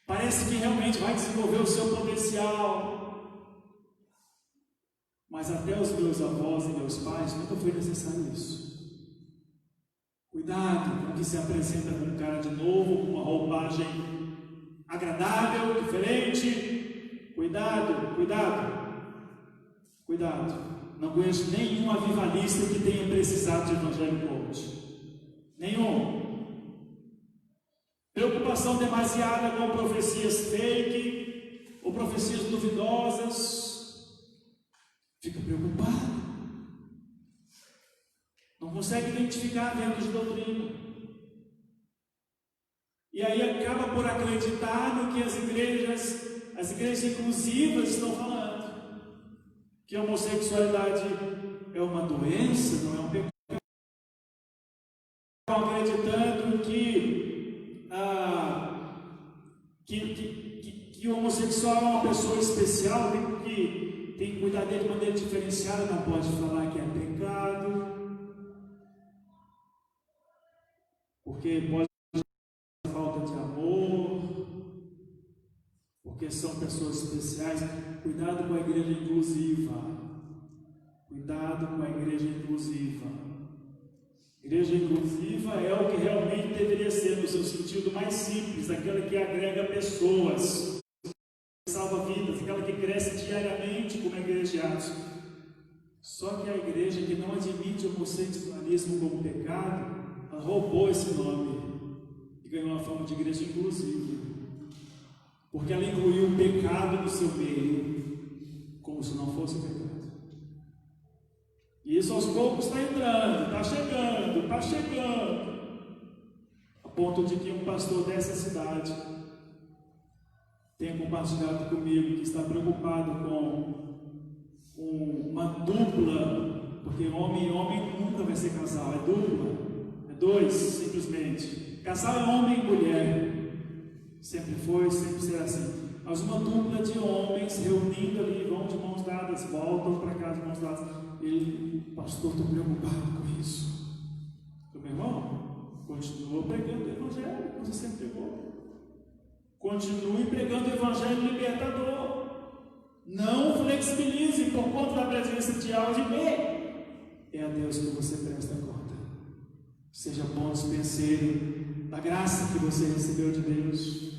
Parece que realmente vai desenvolver o seu potencial. Mas até os meus avós e meus pais nunca foi necessário isso. Cuidado com o que se apresenta com cara de novo, com uma roupagem agradável, diferente. Cuidado, cuidado, cuidado. Não conheço nenhum avivalista que tenha precisado de evangelho coach. Nenhum. Preocupação demasiada com profecias fake ou profecias duvidosas. Fica preocupado. Não consegue identificar dentro de doutrina. E aí acaba por acreditar no que as igrejas inclusivas estão falando. Que a homossexualidade é uma doença, não é um pecado. Estão acreditando que o homossexual é uma pessoa especial, que tem que cuidar dele de maneira diferenciada, não pode falar que é pecado. Porque pode ser falta de amor, porque são pessoas especiais. Cuidado com a igreja inclusiva. Cuidado com a igreja inclusiva. Igreja inclusiva é o que realmente deveria ser, no seu sentido mais simples, aquela que agrega pessoas, salva vidas, aquela que cresce diariamente como a igreja de Atos. Só que a igreja que não admite o homossexualismo como pecado, ela roubou esse nome e ganhou a fama de igreja inclusiva, porque ela incluiu o pecado no seu meio, como se não fosse pecado. E isso aos poucos está entrando, está chegando, a ponto de que um pastor dessa cidade tenha compartilhado comigo que está preocupado com uma dupla, porque homem e homem nunca vai ser casal, é dupla. Dois, simplesmente. Casal é homem e mulher. Sempre foi, sempre será assim. Mas uma dupla de homens reunindo ali, vão de mãos dadas, voltam para casa de mãos dadas. E pastor, estou preocupado com isso. Meu irmão, continua pregando o evangelho, como você sempre pregou. Continue pregando o evangelho libertador. Não flexibilize por conta da presença de A ou de B. É a Deus que você presta conta. Seja bom dispenseiro da graça que você recebeu de Deus.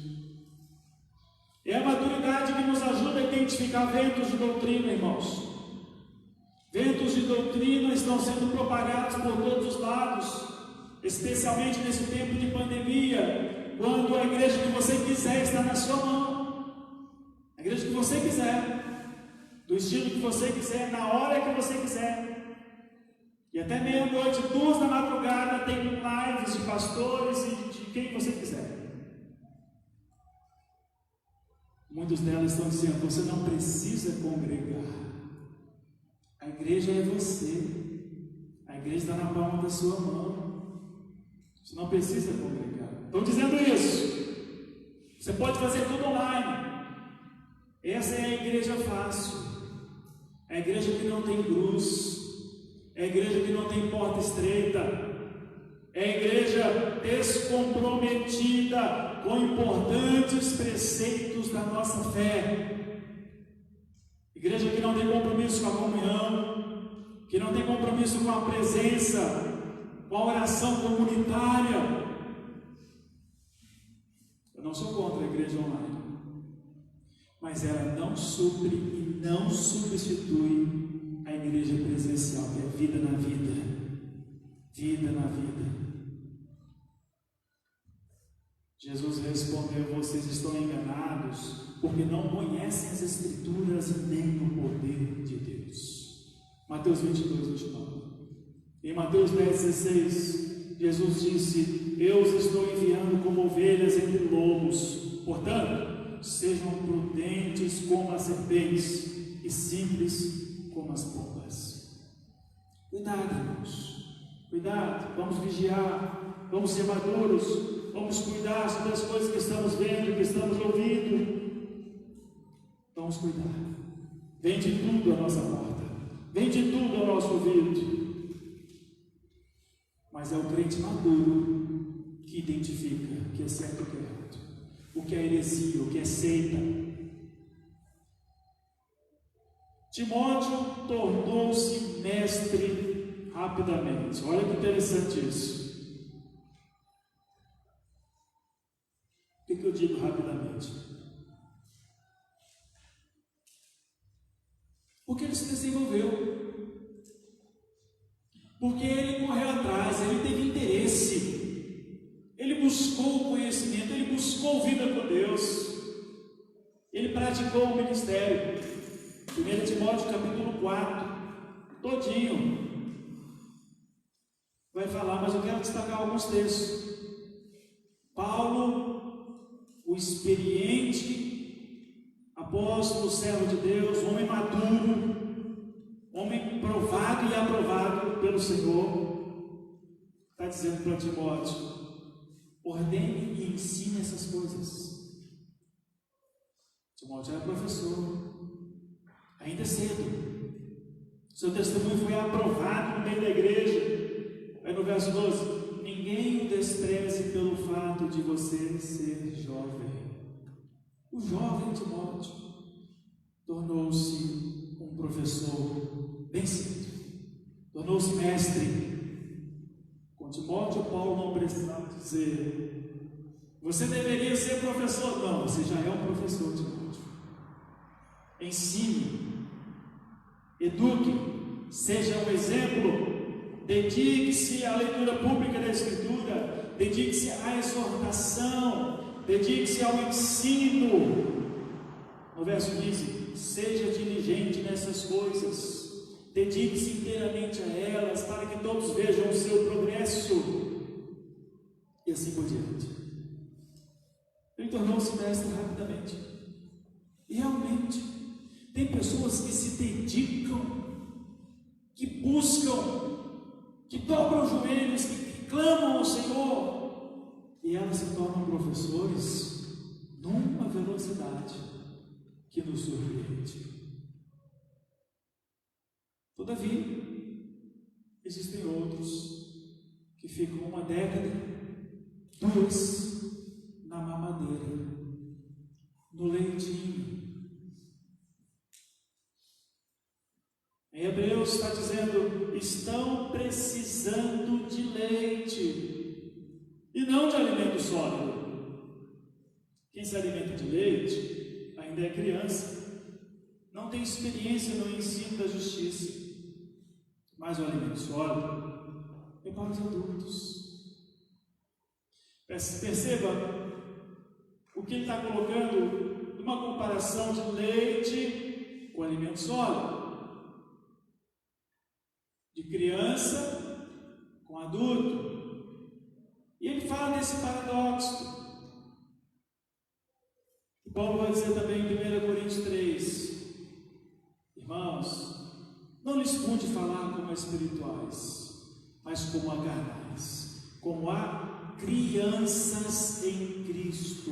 É a maturidade que nos ajuda a identificar ventos de doutrina, irmãos. Ventos de doutrina estão sendo propagados por todos os lados, especialmente nesse tempo de pandemia, quando a igreja que você quiser está na sua mão. A igreja que você quiser, do estilo que você quiser, na hora que você quiser. E até meia-noite, 2 da madrugada, tem lives de pastores e de quem você quiser. Muitas delas estão dizendo: você não precisa congregar. A igreja é você. A igreja está na palma da sua mão. Você não precisa congregar. Estão dizendo isso. Você pode fazer tudo online. Essa é a igreja fácil. É a igreja que não tem cruz. É a igreja que não tem porta estreita. É a igreja descomprometida com importantes preceitos da nossa fé. Igreja que não tem compromisso com a comunhão, que não tem compromisso com a presença, com a oração comunitária. Eu não sou contra a igreja online, mas ela não supre e não substitui a igreja presencial, que é vida na vida. Vida na vida. Jesus respondeu: vocês estão enganados, porque não conhecem as Escrituras e nem o poder de Deus. Mateus 22, 29. Em Mateus 10, 16, Jesus disse: eu os estou enviando como ovelhas entre lobos. Portanto, sejam prudentes como as serpentes e simples como as pombas. Cuidado, irmãos. Cuidado. Vamos vigiar. Vamos ser maduros. Vamos cuidar sobre as coisas que estamos vendo, que estamos ouvindo. Vamos cuidar. Vem de tudo à nossa porta. Vem de tudo ao nosso ouvido. mas é o crente maduro que identifica o que é certo e o que é errado, o que é heresia, o que é seita. Timóteo tornou-se mestre rapidamente. Olha que interessante isso. O que eu digo rapidamente? Porque ele se desenvolveu, porque ele correu atrás, ele teve interesse, ele buscou o conhecimento, ele buscou vida com Deus, ele praticou o ministério. 1 Timóteo capítulo 4, todinho, vai falar, mas eu quero destacar alguns textos. Paulo, o experiente apóstolo, servo de Deus, homem maduro, homem provado e aprovado pelo Senhor, está dizendo para Timóteo: ordene e ensine essas coisas. Timóteo era professor, ainda é cedo, seu testemunho foi aprovado no meio da igreja. Aí no verso 12: ninguém o despreze pelo fato de você ser jovem. O jovem Timóteo tornou-se um professor bem cedo, tornou-se mestre. Com Timóteo, Paulo não precisava dizer: você deveria ser professor. Não, você já é um professor, Timóteo. Ensine, eduque, seja um exemplo, dedique-se à leitura pública da Escritura, dedique-se à exortação, dedique-se ao ensino. No verso 15: seja diligente nessas coisas, dedique-se inteiramente a elas, para que todos vejam o seu progresso, e assim por diante. Ele tornou-se mestre rapidamente, e realmente tem pessoas que se dedicam, que buscam, que dobram os joelhos, que clamam ao Senhor, e elas se tornam professores numa velocidade que nos surpreende. Todavia, existem outros que ficam uma década, duas, na mamadeira, no leitinho. Em Hebreus está dizendo: estão precisando de leite e não de alimento sólido. Quem se alimenta de leite ainda é criança, não tem experiência no ensino da justiça, mas o alimento sólido é para os adultos. Perceba o que ele está colocando numa comparação de leite com alimento sólido, de criança com adulto. E ele fala desse paradoxo. E Paulo vai dizer também em 1 Coríntios 3: irmãos, não lhes pude falar como a espirituais, mas como a carnais, como a crianças em Cristo.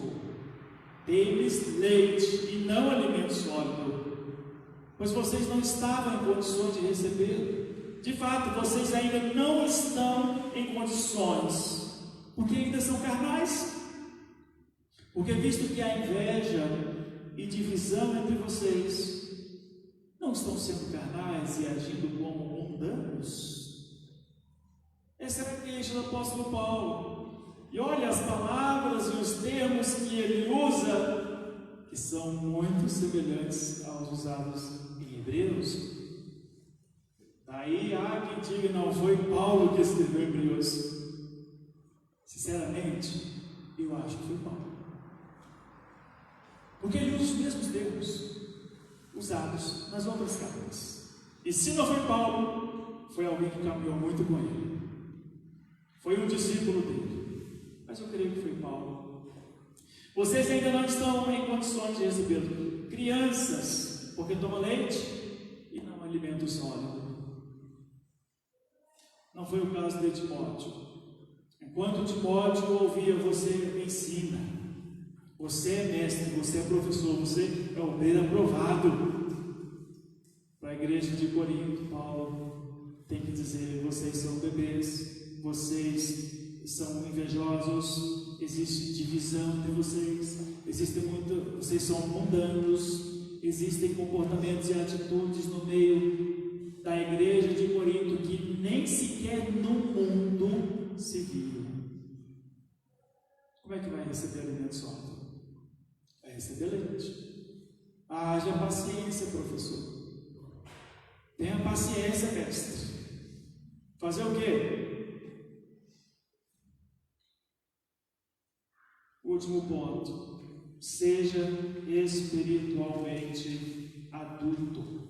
Dei-lhes leite e não alimento sólido, pois vocês não estavam em condições de receber. De fato, vocês ainda não estão em condições, porque ainda são carnais. Porque visto que há inveja e divisão entre vocês, não estão sendo carnais e agindo como mundanos? Essa era a queixa do apóstolo Paulo. E olha as palavras e os termos que ele usa, que são muito semelhantes aos usados em Hebreus. Daí há quem diga: não foi Paulo que escreveu Hebreus. Sinceramente, eu acho que foi Paulo, porque ele usa os mesmos termos usados nas outras cartas. E se não foi Paulo, foi alguém que caminhou muito com ele, foi um discípulo dele, mas eu creio que foi Paulo. Vocês ainda não estão em condições de receber. Crianças, porque tomam leite e não alimento sólido. Não foi o caso de Timóteo. Enquanto Timóteo ouvia: você ensina, você é mestre, você é professor, você é obreiro aprovado. Para a igreja de Corinto, Paulo tem que dizer: vocês são bebês, vocês são invejosos, existe divisão entre vocês, vocês são mundanos, existem comportamentos e atitudes no meio da igreja de Corinto que nem sequer no mundo se viram. Como é que vai receber alimento sólido? Vai receber leite. Haja paciência, professor. Tenha paciência, mestre. Fazer o quê? Último ponto. Seja espiritualmente adulto.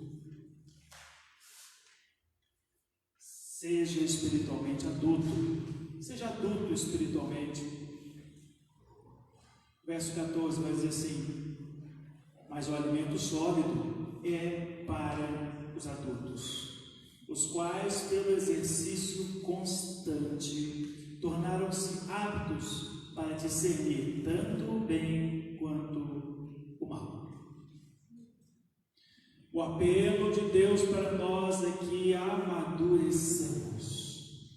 Seja espiritualmente adulto. Seja adulto espiritualmente. Verso 14 vai dizer assim: mas o alimento sólido é para os adultos, os quais, pelo exercício constante, tornaram-se aptos para discernir tanto o bem quanto o mal. O apelo de Deus para nós é que amadureçamos,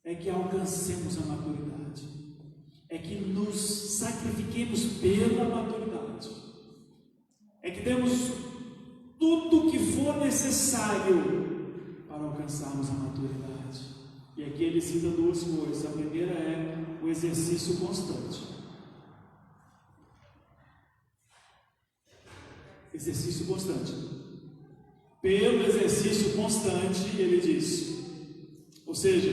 é que alcancemos a maturidade, é que nos sacrifiquemos pela maturidade, é que demos tudo o que for necessário para alcançarmos a maturidade. E aqui ele cita duas coisas. A primeira é o exercício constante. Exercício constante. Pelo exercício constante, ele diz. Ou seja,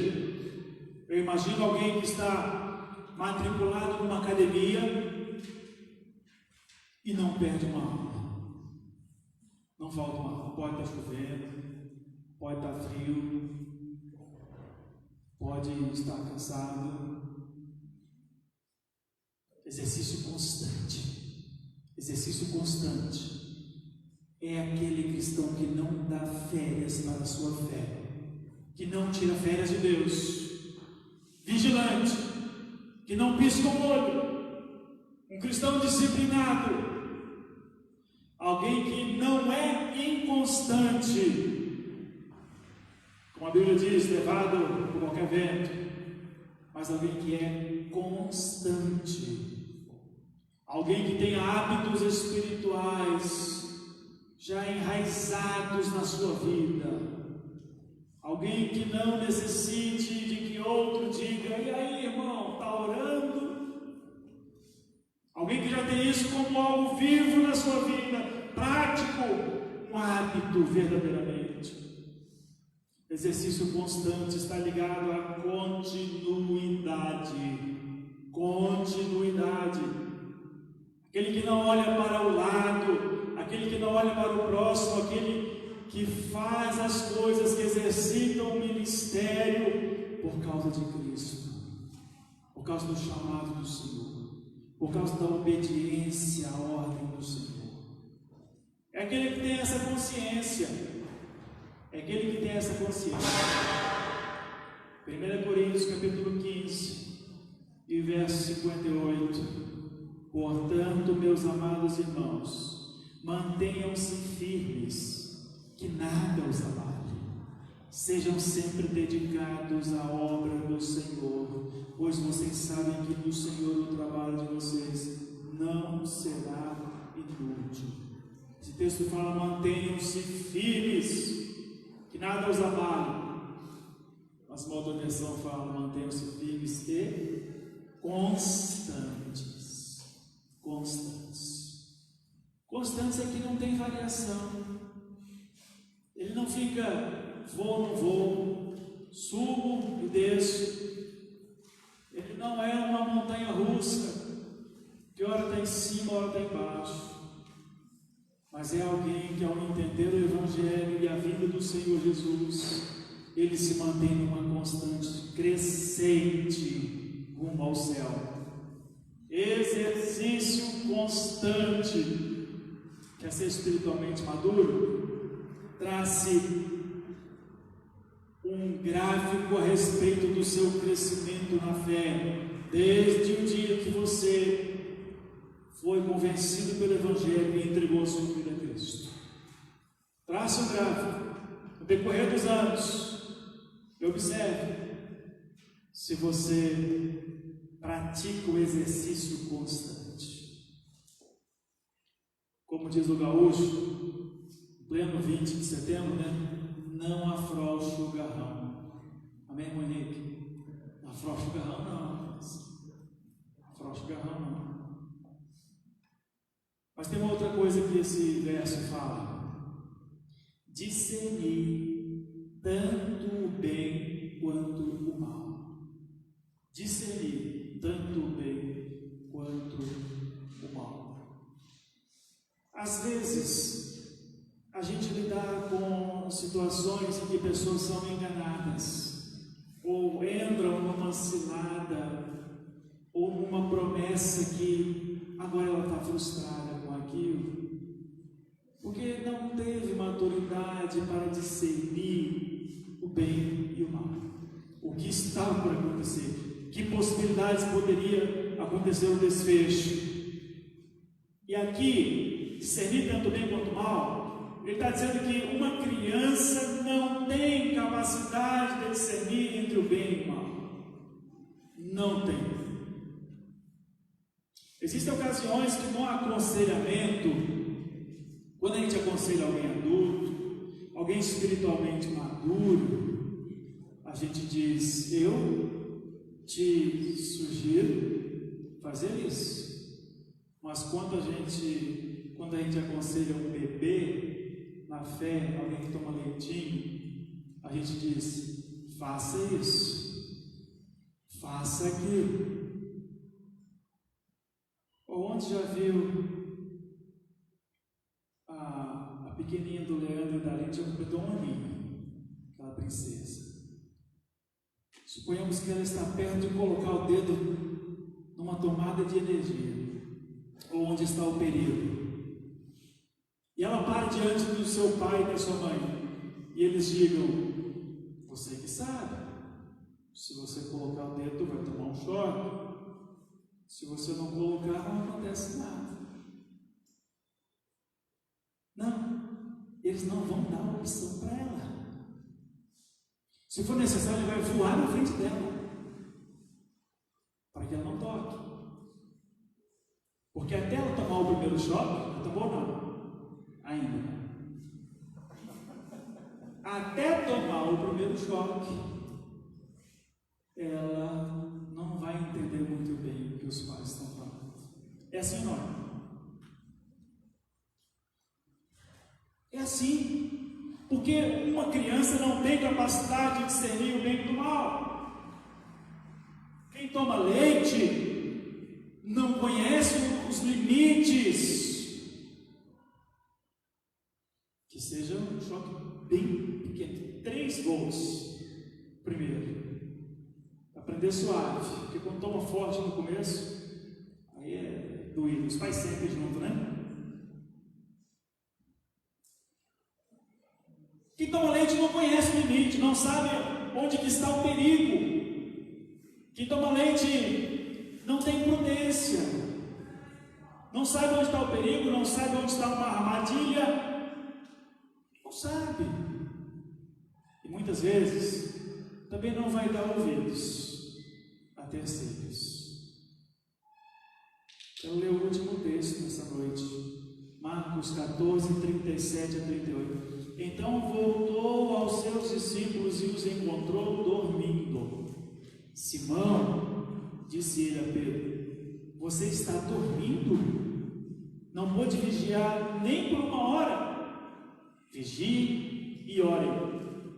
eu imagino alguém que está matriculado numa academia e não perde uma aula. Não falta uma aula. Pode estar chovendo, pode estar frio, pode estar cansado. Exercício constante. Exercício constante é aquele cristão que não dá férias para a sua fé, que não tira férias de Deus, vigilante, que não pisca o olho, um cristão disciplinado, alguém que não é inconstante, como a Bíblia diz, levado por qualquer vento, mas alguém que é constante, alguém que tem hábitos espirituais já enraizados na sua vida, alguém que não necessite de que outro diga: e aí, irmão, está orando? Alguém que já tem isso como algo vivo na sua vida, prático, um hábito verdadeiramente. Exercício constante está ligado à continuidade. Continuidade. Aquele que não olha para o lado, aquele que não olha para o próximo, aquele que faz as coisas, que exercitam o ministério por causa de Cristo, por causa do chamado do Senhor, por causa da obediência à ordem do Senhor. É aquele que tem essa consciência. É aquele que tem essa consciência. 1 Coríntios capítulo 15 e verso 58. Portanto, meus amados irmãos, mantenham-se firmes, que nada os abale. Sejam sempre dedicados à obra do Senhor, pois vocês sabem que no Senhor o trabalho de vocês não será inútil. Esse texto fala: mantenham-se firmes, que nada os abale. Mas uma outra versão fala: mantenham-se firmes e constantes. Constantes. Constantes é que não tem variação. Ele não fica vou, não vou, subo e desço. Ele não é uma montanha russa, que hora está em cima, hora está embaixo. Mas é alguém que, ao entender o Evangelho e a vida do Senhor Jesus, ele se mantém numa constante crescente rumo ao céu. Exercício constante. Quer ser espiritualmente maduro? Trace um gráfico a respeito do seu crescimento na fé, desde o dia que você foi convencido pelo Evangelho e entregou a sua vida a Cristo. Trace um gráfico no decorrer dos anos e observe se você pratica o exercício constante. Como diz o gaúcho, pleno 20 de setembro, né? Não afrouxe o garrão. Amém, Monique? Não afrouxe o garrão, não. Afrouxe o garrão, não. Mas tem uma outra coisa que esse verso fala: discernir tanto o bem quanto o mal. Discernir tanto o bem quanto o mal. Às vezes, a gente lidar com situações em que pessoas são enganadas, ou entram numa cilada, ou numa promessa que agora ela está frustrada com aquilo, porque não teve maturidade para discernir o bem e o mal, o que estava por acontecer, que possibilidades poderia acontecer o desfecho. E aqui, discernir tanto o bem quanto o mal, ele está dizendo que uma criança não tem capacidade de discernir entre o bem e o mal. Não tem. Existem ocasiões que no aconselhamento, quando a gente aconselha alguém adulto, alguém espiritualmente maduro, a gente diz: eu te sugiro fazer isso. Mas quando a gente aconselha um bebê na fé, alguém que toma leitinho, a gente diz: faça isso, faça aquilo. Onde já viu a pequenininha do Leandro e da Lente já completou um aninho, aquela princesa. Suponhamos que ela está perto de colocar o dedo numa tomada de energia, ou onde está o perigo, e ela para diante do seu pai e da sua mãe, e eles digam: você que sabe, se você colocar o dedo vai tomar um choque, se você não colocar não acontece nada. Não, eles não vão dar a opção para ela. Se for necessário, ele vai voar na frente dela, para que ela não toque. Porque até ela tomar o primeiro choque, não tomou não, ainda não. Até tomar o primeiro choque, ela não vai entender muito bem o que os pais estão falando. É assim, não? É assim, porque uma criança não tem capacidade de discernir o bem do mal. Quem toma leite não conhece os limites. Que seja um choque bem pequeno, 3 volts primeiro. Aprender suave, porque quando toma forte no começo, aí é doído. Os pais sempre junto, né? Quem toma leite não conhece o limite, não sabe onde que está o perigo. Quem toma leite não tem prudência, não sabe onde está o perigo, não sabe onde está uma armadilha, não sabe. E muitas vezes também não vai dar ouvidos a terceiros. Eu leio o último texto nessa noite, Marcos 14, 37 a 38. Então voltou aos seus discípulos e os encontrou dormindo. Simão, disse ele a Pedro: você está dormindo? Não pôde vigiar nem por 1 hora? Vigie e ore,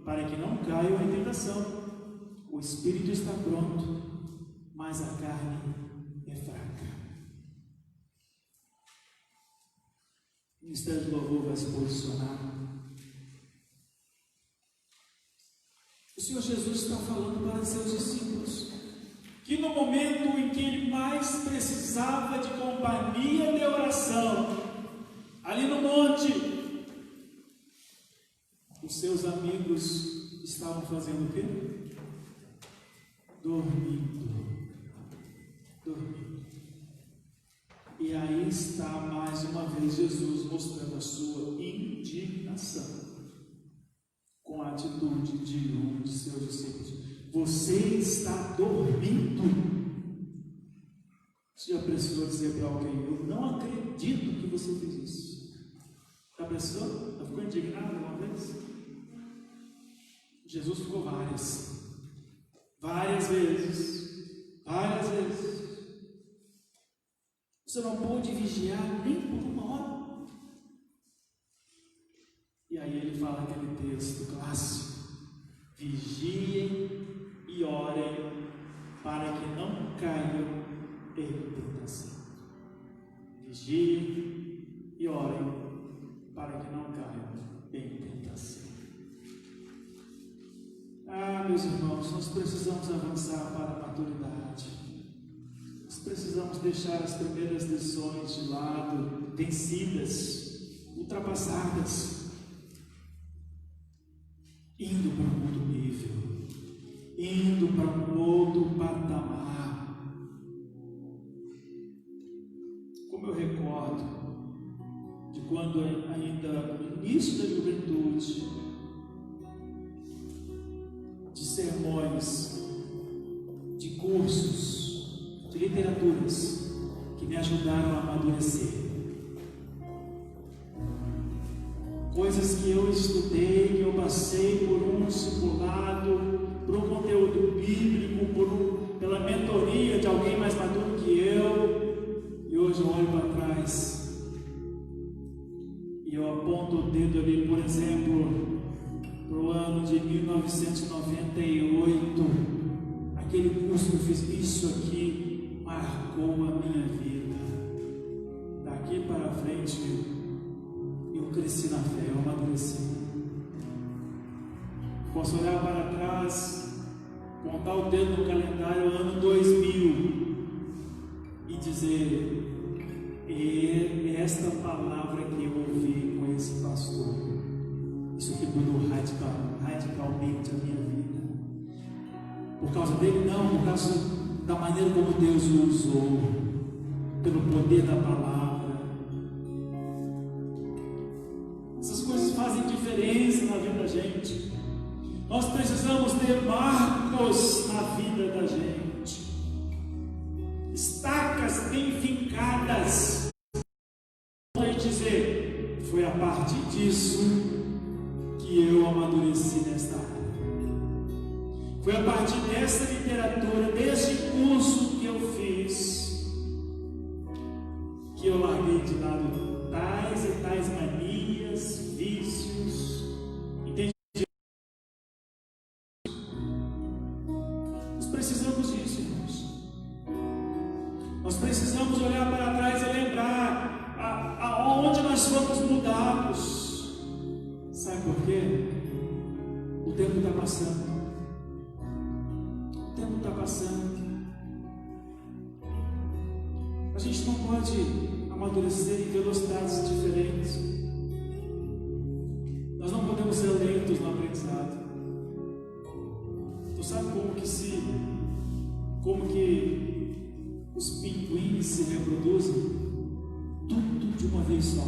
para que não caiam em tentação. O espírito está pronto, mas a carne é fraca. O Ministério do Louvor vai se posicionar. O Senhor Jesus está falando para seus discípulos que no momento em que ele mais precisava de companhia de oração, ali no monte, os seus amigos estavam fazendo o quê? Dormindo. E aí está mais uma vez Jesus mostrando a sua indignação com a atitude de um de seus discípulos. você está dormindo. Você já precisou dizer para alguém: eu não acredito que você fez isso? Já precisou? Já ficou indignado uma vez? Jesus ficou várias vezes. Você não pôde vigiar nem por uma hora. E aí ele fala aquele texto clássico: vigiem e orem para que não caiam em tentação. Vigiem e orem para que não caiam em tentação. Meus irmãos, nós precisamos avançar para a maturidade. Nós precisamos deixar as primeiras lições de lado, vencidas, ultrapassadas, indo para um outro nível, indo para um outro patamar. Como eu recordo de quando ainda no início da juventude, de sermões, de cursos, de literaturas que me ajudaram a amadurecer. Coisas que eu estudei, que eu passei por um discipulado, por um conteúdo bíblico, pela mentoria de alguém mais maduro que eu, e hoje eu olho para trás e eu aponto o dedo ali, por exemplo, para o ano de 1998, aquele curso que eu fiz, isso aqui marcou a minha vida. Daqui para frente eu cresci na fé, eu amadureci. Posso olhar para trás, contar o dedo no calendário, ano 2000, e dizer: esta palavra que eu ouvi com esse pastor, isso aqui mudou radicalmente a minha vida. Por causa dele? Não, por causa da maneira como Deus o usou, pelo poder da palavra. Essas coisas fazem diferença na vida da gente. Nós precisamos ter marcos na vida da gente, estacas bem fincadas, para dizer: foi a partir disso que eu amadureci nesta área. Foi a partir dessa literatura, desse curso que eu fiz, que eu larguei de lado tais e tais manias, vícios. Entendi? Nós precisamos disso, irmãos. Nós precisamos olhar para trás e lembrar aonde nós fomos mudados. Sabe por quê? O tempo está passando. O tempo está passando. A gente não pode amadurecer em velocidades diferentes. Nós não podemos ser lentos no aprendizado. Tu sabe como que os pinguins se reproduzem? Tudo de uma vez só.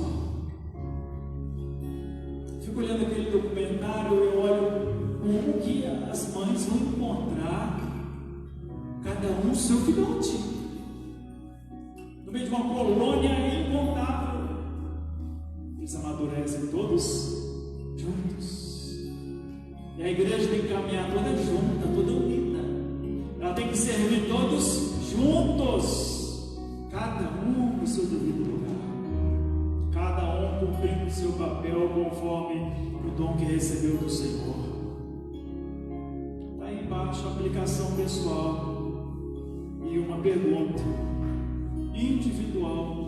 Fico olhando aquele documentário, eu olho como que as mães vão encontrar cada um seu filhote no meio de uma colônia incontável. Eles amadurecem todos juntos. E a igreja tem que caminhar toda junta, toda unida. Ela tem que servir todos juntos, cada um no seu devido lugar, cada um cumprindo o seu papel conforme o dom que recebeu do Senhor. Está aí embaixo a aplicação pessoal e uma pergunta individual: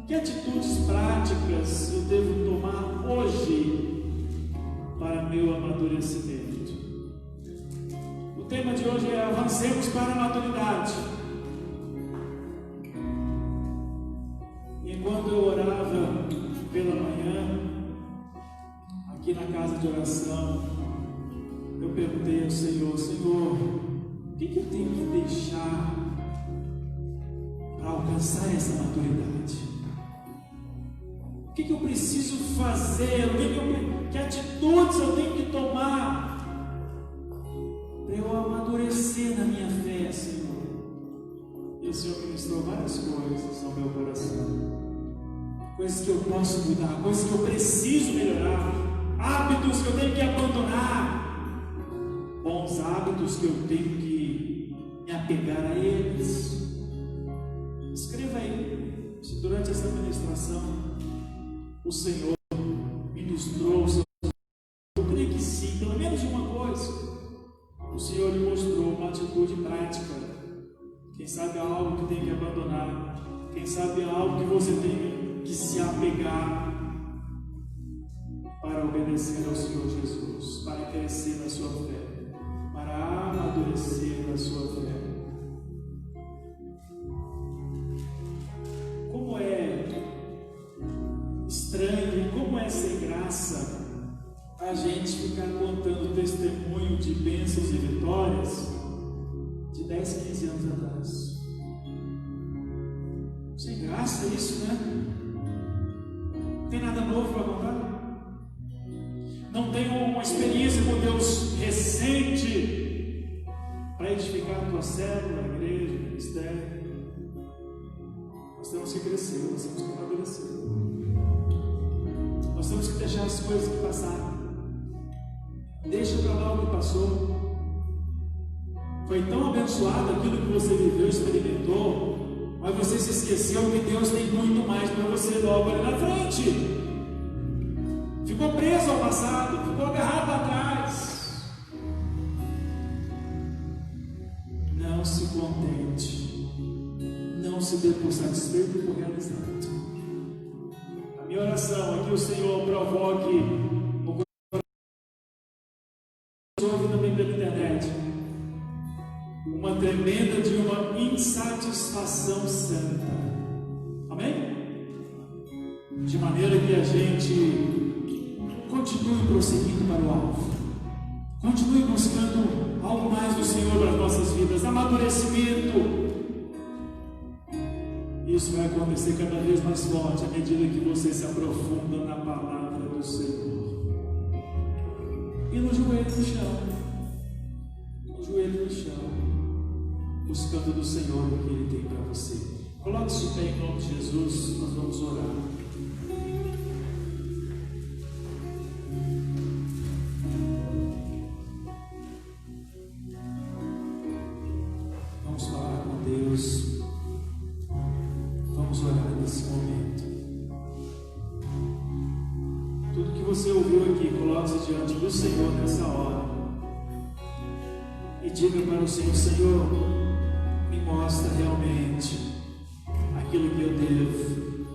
que atitudes práticas eu devo tomar hoje para meu amadurecimento? O tema de hoje é: avancemos para a maturidade. Enquanto eu orava pela manhã, aqui na casa de oração, eu perguntei ao Senhor: Senhor, o que eu tenho que deixar para alcançar essa maturidade? O que eu preciso fazer? Que atitudes eu tenho que tomar para eu o Senhor ministrou várias coisas ao meu coração. Coisas que eu posso mudar, coisas que eu preciso melhorar, hábitos que eu tenho que abandonar, bons hábitos que eu tenho que me apegar a eles. Escreva aí, se durante essa ministração o Senhor ministrou, eu creio que sim, pelo menos uma coisa, o Senhor lhe mostrou uma atitude prática. Quem sabe há algo que tem que abandonar, quem sabe há algo que você tem que se apegar para obedecer ao Senhor Jesus, para crescer na sua fé, para amadurecer na sua fé. Como é estranho e como é sem graça a gente ficar contando testemunho de bênçãos e vitórias de 10, 15 anos atrás. Sem graça isso, né? Não tem nada novo para contar. Não tem uma experiência com Deus recente para edificar a tua célula, a igreja, o ministério. Nós temos que crescer, nós temos que amadurecer. Nós temos que deixar as coisas que passaram. Deixa para lá o que passou. Foi tão abençoado aquilo que você viveu, experimentou, mas você se esqueceu que Deus tem muito mais para você logo ali na frente. Ficou preso ao passado, ficou agarrado para trás. Não se contente, não se dê por satisfeito e por realizado. A minha oração é que o Senhor provoque o coração também pela internet uma tremenda de uma insatisfação santa. Amém? De maneira que a gente continue prosseguindo para o alvo, continue buscando algo mais do Senhor para as nossas vidas, amadurecimento. Isso vai acontecer cada vez mais forte à medida que você se aprofunda na palavra do Senhor. E no joelho no chão, no joelho no chão, buscando do Senhor o que Ele tem para você. Coloque-se de pé em nome de Jesus, nós vamos orar. Vamos falar com Deus. Vamos orar nesse momento. Tudo que você ouviu aqui, coloque-se diante do Senhor nessa hora. E diga para o Senhor: Senhor, me mostra realmente aquilo que eu devo,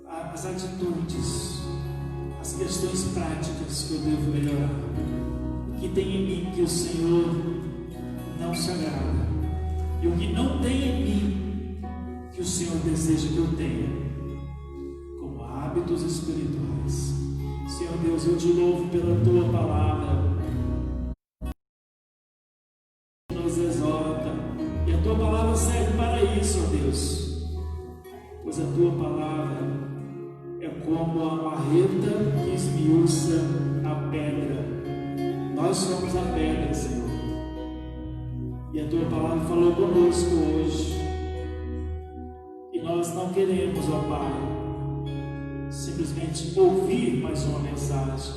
as atitudes, as questões práticas que eu devo melhorar, o que tem em mim que o Senhor não se agrada, e o que não tem em mim que o Senhor deseja que eu tenha, como hábitos espirituais. Senhor Deus, eu te louvo pela tua palavra, nos exorta, e a tua palavra serve para isso, ó Deus, pois a tua palavra é como a marreta que esmiuça a pedra. Nós somos a pedra, Senhor, e a tua palavra falou conosco hoje, e nós não queremos, ó Pai, simplesmente ouvir mais uma mensagem.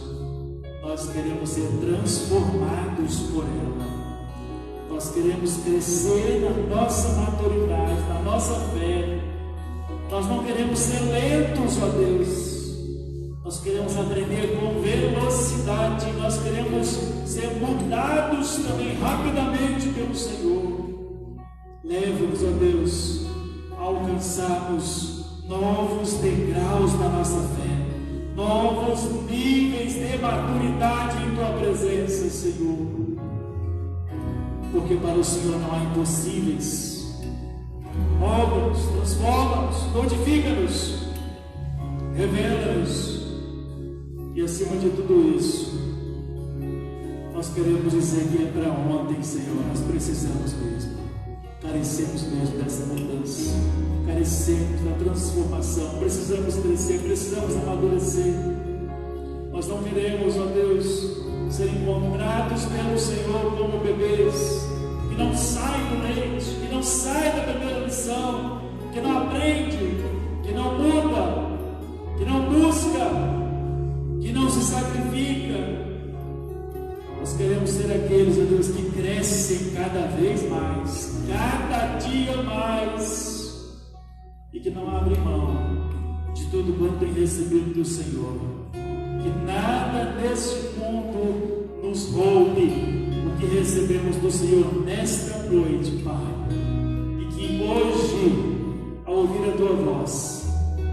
Nós queremos ser transformados por ela. Nós queremos crescer na nossa maturidade, na nossa fé. Nós não queremos ser lentos, ó Deus. Nós queremos aprender com velocidade. Nós queremos ser mudados também rapidamente pelo Senhor. Leva-nos, ó Deus, a alcançarmos novos degraus da nossa fé, novos níveis de maturidade em tua presença, Senhor. Porque para o Senhor não há impossíveis. Obra-nos, transforma-nos, modifica-nos, revela-nos. E acima de tudo isso, nós queremos dizer que é para ontem, Senhor. Nós precisamos mesmo, carecemos mesmo dessa mudança, carecemos da transformação, precisamos crescer, precisamos amadurecer. Nós não queremos, ó Deus, ser encontrados pelo Senhor como bebês que não saem do leite, que não sai da primeira lição, que não aprende, que não muda, que não busca, que não se sacrifica. Nós queremos ser aqueles, ó Deus, que crescem cada vez mais, cada dia mais, e que não abrem mão de tudo quanto tem recebido do Senhor. Que nada neste mundo nos roube o que recebemos do Senhor nesta noite, Pai. E que hoje, ao ouvir a Tua voz,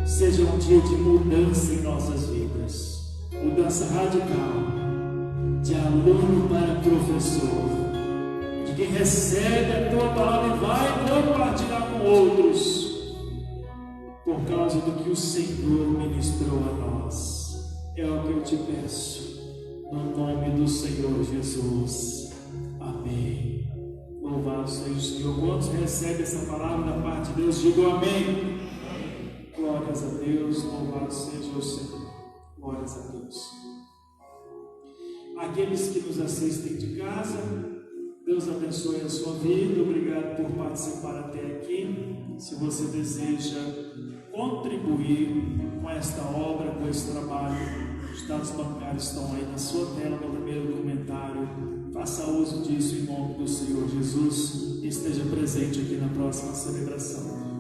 seja um dia de mudança em nossas vidas, mudança radical, de aluno para professor, de quem recebe a Tua palavra e vai compartilhar com outros, por causa do que o Senhor ministrou a nós. É o que eu te peço, no nome do Senhor Jesus. Amém. Louvado seja o Senhor. Quantos recebem essa palavra da parte de Deus, digam amém. Glórias a Deus, louvado seja o Senhor. Glórias a Deus. Aqueles que nos assistem de casa, Deus abençoe a sua vida. Obrigado por participar até aqui. Se você deseja contribuir com esta obra, com esse trabalho, os dados bancários estão aí na sua tela, no primeiro comentário. Faça uso disso em nome do Senhor Jesus e esteja presente aqui na próxima celebração.